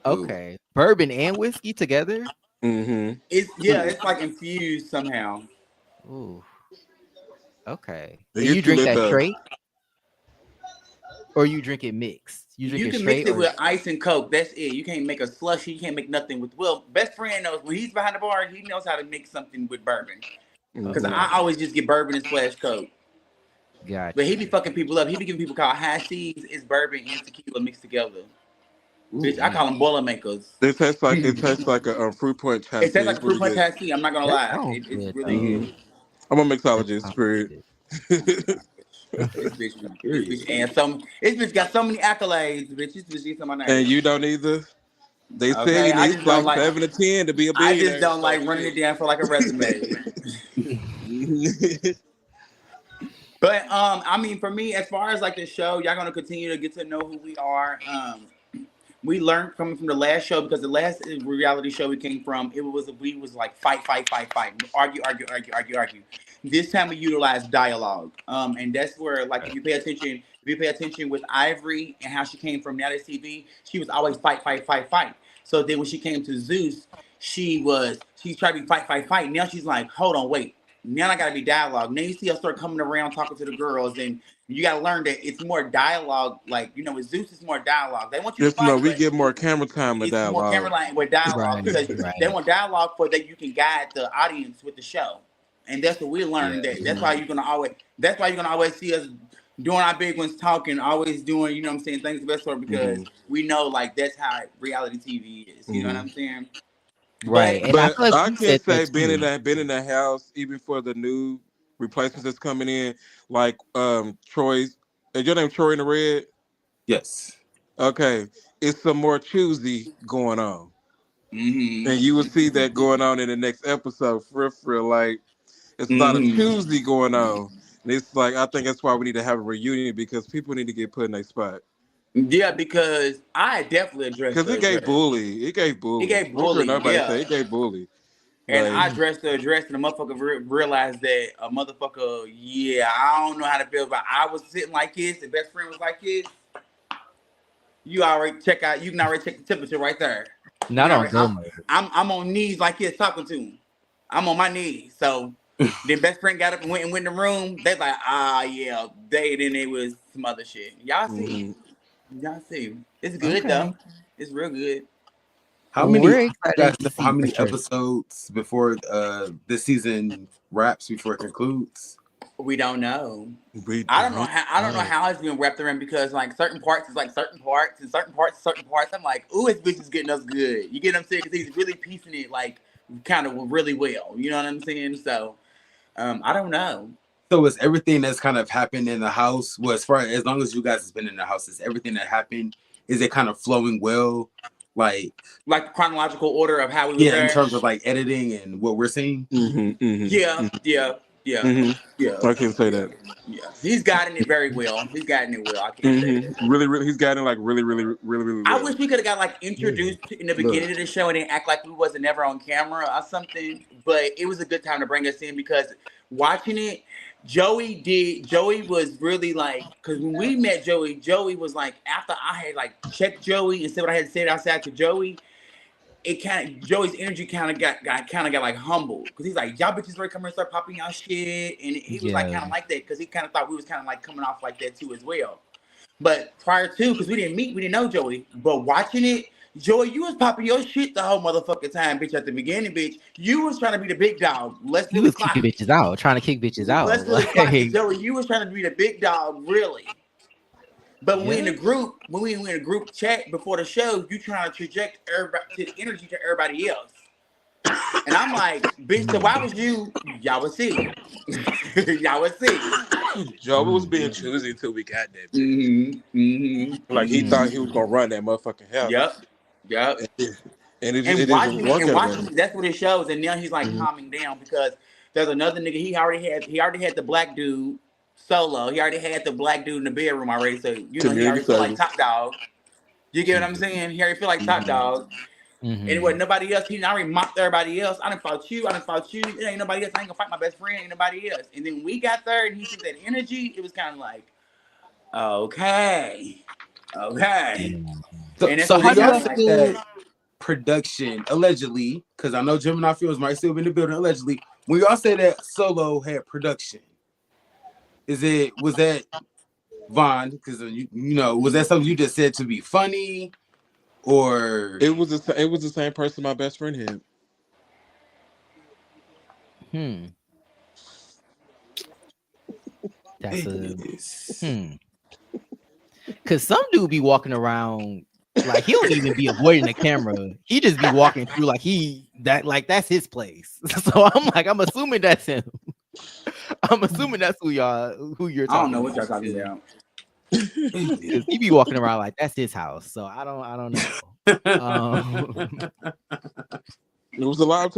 Ooh. Okay, bourbon and whiskey together. Mm-hmm. Ooh. It's like infused somehow. Ooh, okay. It And you gets you drink lit that up. straight, or you drink it mixed? You drink You it can mix straight, it or with ice and coke. That's it. You can't make a slushy. You can't make nothing with. Well, best friend knows when he's behind the bar. He knows how to make something with bourbon. Because Mm-hmm. I okay, always just get bourbon and splash coke. But he got be you. fucking people up. He be giving people called high seas. It's bourbon and tequila mixed together. Ooh. Bitch, I call them Boilermakers. It tastes like a fruit punch It tastes chassis. like It's a fruit really punch good. high tea. I'm not gonna That lie. sounds It's good really though. Mm-hmm. good. I'm a That mixologist. sounds Period. good. This Period. bitch, and this bitch got so many accolades. Bitch, this bitch gets on my And nerves. you don't either. They say Okay, it I needs just don't like like. 7 to 10 to be a I just billionaire. don't So like running it down for like a resume. shit. But I mean, for me, as far as like the show, y'all gonna continue to get to know who we are. We learned coming from the last show because the last reality show we came from, we was like fight, fight, fight, fight, argue, argue, argue, argue, argue. This time we utilized dialogue, and that's where like if you pay attention with Ivory and how she came from reality TV, she was always fight, fight, fight, fight. So then when she came to Zeus, she tried to be fight, fight, fight. Now she's like, hold on, wait. Now I gotta be dialogue. Now you see her start coming around talking to the girls, and you gotta learn that it's more dialogue. Like with Zeus, it's more dialogue. They want you to Just know fight, we but get more camera time with it's more camera dialogue. line with dialogue Right, because they right. want dialogue for that you can guide the audience with the show, and that's what we learned. Yeah, That's why you're gonna always. That's why you're gonna always see us doing our big ones, talking, always doing. You know what I'm saying? Things the best sort because Mm-hmm. we know like that's how reality TV is. You know what Mm-hmm. I'm saying? right. But And I But feel like I we can said that say too. been in the house even for the new replacements that's coming in, like Troy's. Is your name Troy in the Red? Yes. Okay, it's some more choosy going on, and you will see that mm-hmm. going on in the next episode. For real, like it's a lot of Mm-hmm. choosy going on. And it's like I think that's why we need to have a reunion because people need to get put in their spot. Yeah, because I definitely addressed Because the address. it gave It bully. gave I don't care what bully, nobody yeah. say, it gave bully. And Like I addressed the address, and the motherfucker realized that a motherfucker, yeah, I don't know how to feel, but I was sitting like this, the best friend was like this. You can already check the temperature right there. You Not can on already, go mode. I'm on knees like this talking to him. I'm on my knees. So then best friend got up and went in the room. They like, yeah, then it was some other shit. mhm. Y'all see. It's good Okay. though. It's real good. How Well, many you we're guys excited to know how see for many sure. episodes before this season wraps before it concludes? We don't know. We I don't know don't how I don't know know. how it's being wrapped around because like certain parts is like certain parts and certain parts is certain parts. I'm like, ooh, this bitch is getting us good. You get what I'm saying? Because he's really piecing it like kind of really well. You know what I'm saying? So I don't know. So is everything that's kind of happened in the house, well, as far as long as you guys has been in the house, is everything that happened, is it kind of flowing well? Like, Like the chronological order of how we was yeah, in there. terms of like editing and what we're seeing? Yeah, Mm-hmm. yeah, yeah, Mm-hmm. yeah, I can say yeah, that. yeah. He's gotten it very well. He's gotten it well. I can't say that. Really, really, he's gotten like really, really, really, really I well. wish we could have got like Good. introduced in the Look, beginning of the show and then act like we wasn't never on camera or something. But it was a good time to bring us in because watching it, Joey was really like because when we met Joey was like after I had like checked Joey and said what I had said outside to Joey, it kind of Joey's energy kind of got like humbled because he's like y'all bitches ready to come here and start popping y'all shit and he was like Yeah. kind of like that because he kind of thought we was kind of like coming off like that too as well. But prior to, because we didn't know Joey. But watching it, Joey, you was popping your shit the whole motherfucking time, bitch. At the beginning, bitch, you was trying to be the big dog. Let's You really was clock kicking it. bitches out, trying to kick bitches Let's out. really clock it, Like, Joey. You was trying to be the big dog, really. But when we in yeah. the group, when we in a group chat before the show, you trying to traject everybody to the energy to everybody else. And I'm like, bitch, so why was y'all was sick. Y'all was sick. Joe was being choosy until we got that bitch. Like he Mm-hmm. thought he was gonna run that motherfucking house. Yep. And it And didn't work out. watching, that's what it shows. And now he's like calming down because there's another nigga. He already had the black dude solo. He already had the black dude in the bedroom already. So he already feel like top dog. You get what I'm saying? He already feel like top dog. And it wasn't nobody else. He already mocked everybody else. I done fought you. It ain't nobody else. I ain't gonna fight my best friend. Ain't nobody else. And then we got there and he took that energy. It was kind of like, okay. So how do y'all say that production allegedly? Because I know Gemini Films might still be in the building allegedly. When y'all say that Solo had production, was that Vaughn? Because you know, was that something you just said to be funny, or it was the same person my best friend had. That's Cause some dude be walking around like he don't even be avoiding the camera. He just be walking through like that's his place. So I'm assuming that's him. I'm assuming that's who you're talking about. I don't know what y'all talking about. Cause he be walking around like that's his house. So I don't know. It was a lot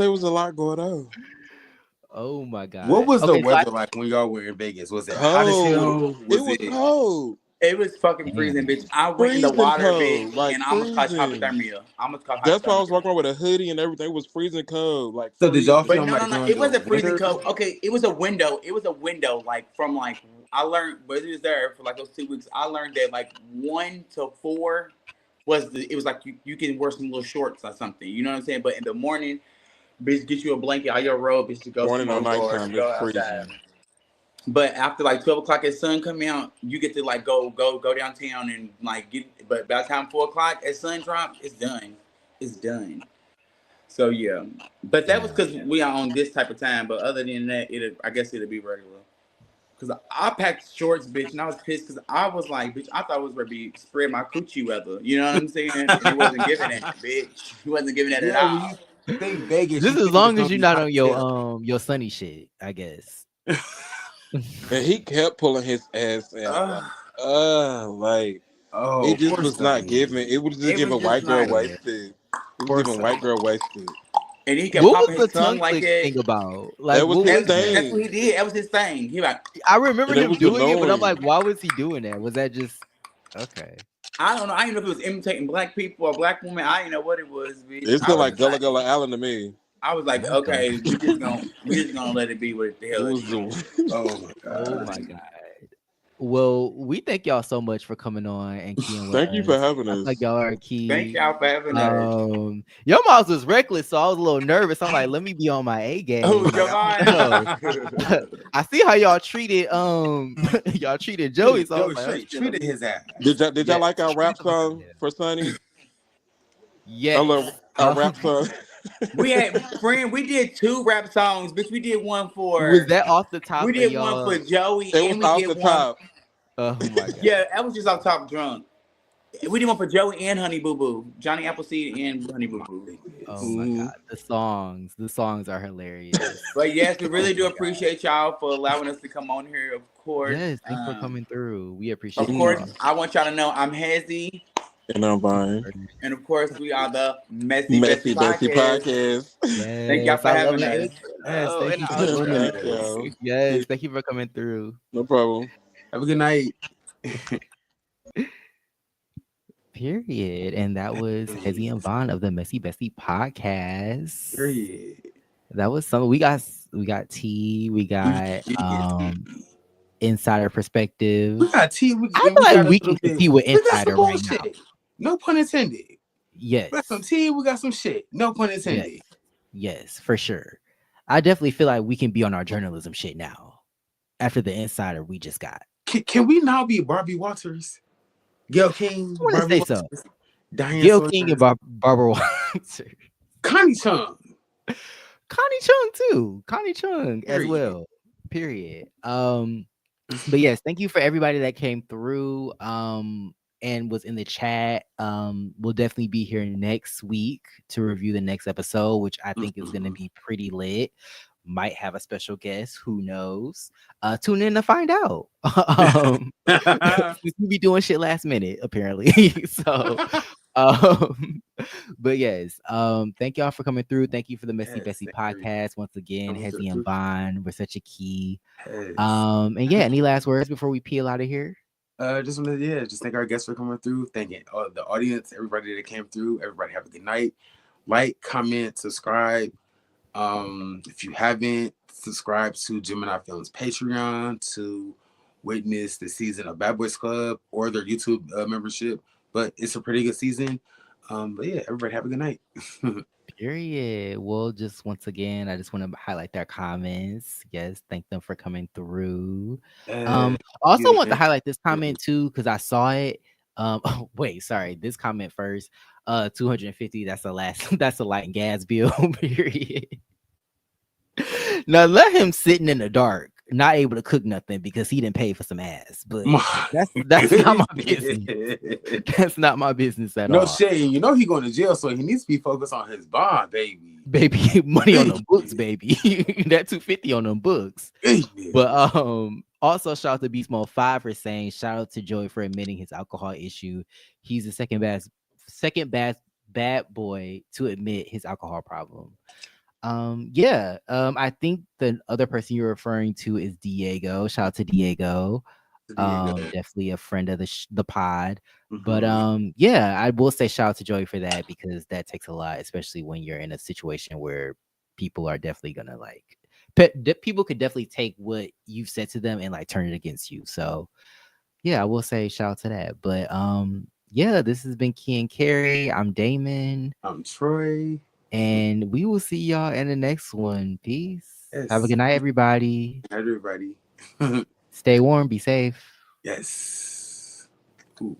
going on. Oh my god! What was the weather like when y'all were in Vegas? Was it hot as hell? It was cold. It was fucking freezing, bitch. I went in the water, bitch, and I almost caught hypothermia. That's why I was walking around with a hoodie and everything. It was freezing cold. Like, so did y'all feel no. It wasn't freezing cold. Okay, it was a window. Like from like I learned, but it was there for like those 2 weeks. I learned that like 1 to 4 it was like you can wear some little shorts or something. You know what I'm saying? But in the morning, bitch, get you a blanket, all your robe, bitch, to go morning or nighttime. It's freezing. But after like 12 o'clock as sun come out, you get to like go downtown and like get. But by the time 4 o'clock as sun drop, it's done. So yeah, but that was because we are on this type of time. But other than that, I guess it'll be regular. Cause I packed shorts, bitch, and I was pissed because I was like, bitch, I thought it was gonna be spread my coochie weather. You know what I'm saying? And it wasn't giving that, bitch. He wasn't giving that at all. Vegas, this is as long as you're not on your sunny shit, I guess. And he kept pulling his ass out. It just was not giving. It was just giving white girl wasted. It was giving white girl wasted. And he kept popping his tongue like that. Thing about? Like, that was his thing. That's what he did. That was his thing. He like. I remember him doing it, but I'm like, why was he doing that? Was that just okay? I don't know. I didn't know if it was imitating black people or black women. I didn't know what it was. Bitch. It felt like Gullah Gullah Allen to me. I was like, okay, we just gonna let it be what the hell it is. Oh my god. Well, we thank y'all so much for coming on and keying with Thank you for having us. Like y'all are key. Thank y'all for having us. Your mouth was reckless, so I was a little nervous. I'm like, let me be on my A game. Oh, your mind. I see how y'all treated y'all treated Joey. So treated his ass. Did y'all like our rap song for Sunny? Yeah, our rap song. We did 2 rap songs, bitch. We did one for. Was that off the top? We did one for Joey. It was off the top. Oh my god. Yeah, that was just off top drunk. We did one for Joey and Honey Boo Boo, Johnny Appleseed and Honey Boo Boo. Oh my god, the songs are hilarious. But yes, we really do appreciate y'all for allowing us to come on here. Of course, yes, thanks for coming through. We appreciate. Of course, I want y'all to know I'm Hezzy. And I'm Vine. And of course, we are the Messy Podcast. Yes, thank y'all for having us. Yes, thank you for coming through. No problem. Have a good night. Period. And that was Hezzy and Vaughn of the Messy Bestie Podcast. Period. That was something. We got tea. We got insider perspective. We got tea. I feel like we can see what insider right now. No pun intended. Yes. We got some tea. We got some shit. No pun intended. Yes, for sure. I definitely feel like we can be on our journalism shit now after the insider we just got. Can we now be Barbie Waters? Gail King? I want to say Waters, so. Diane Gail Sawyer, King and Barbara Waters. Connie Chung. Connie Chung too. Connie Chung as well. Period. But yes, thank you for everybody that came through. and was in the chat, we'll definitely be here next week to review the next episode, which I think is going to be pretty lit. Might have a special guest, who knows? Tune in to find out. We be doing shit last minute, apparently. So, but yes, thank y'all for coming through. Thank you for the Messy Bessie podcast once again. Hezzy and Bond were such a key. And yeah, any last words before we peel out of here? Just want to just thank our guests for coming through. Thanking the audience, everybody that came through. Everybody have a good night. Like, comment, subscribe. If you haven't, subscribe to Gemini Filmz Patreon to witness the season of Bad Boys Club or their YouTube membership. But it's a pretty good season. But yeah, everybody have a good night. Period. Well, just once again, I just want to highlight their comments. Yes, thank them for coming through. Also want to highlight this comment too, because I saw it. Oh, wait, sorry. This comment first. 250. That's the last. That's the light and gas bill. Period. Now let him sitting in the dark, not able to cook nothing because he didn't pay for some ass. But that's not my business. That's not my business at all. No shade. You know he going to jail, so he needs to be focused on his bond, baby. Baby, money on the books, baby. That 250 on them books. But also shout out to Beast Mode 5 for saying shout out to Joey for admitting his alcohol issue. He's the second best bad boy to admit his alcohol problem. I think the other person you're referring to is Diego. Shout out to Diego. Definitely a friend of the pod. But I will say shout out to Joey for that, because that takes a lot, especially when you're in a situation where people are definitely gonna people could definitely take what you've said to them and like turn it against you. So yeah, I will say shout out to that. But this has been Key and Carrie. I'm Damon. I'm Troy. And we will see y'all in the next one. Peace. Yes. Have a good night, everybody. Everybody. Stay warm. Be safe. Yes. Ooh.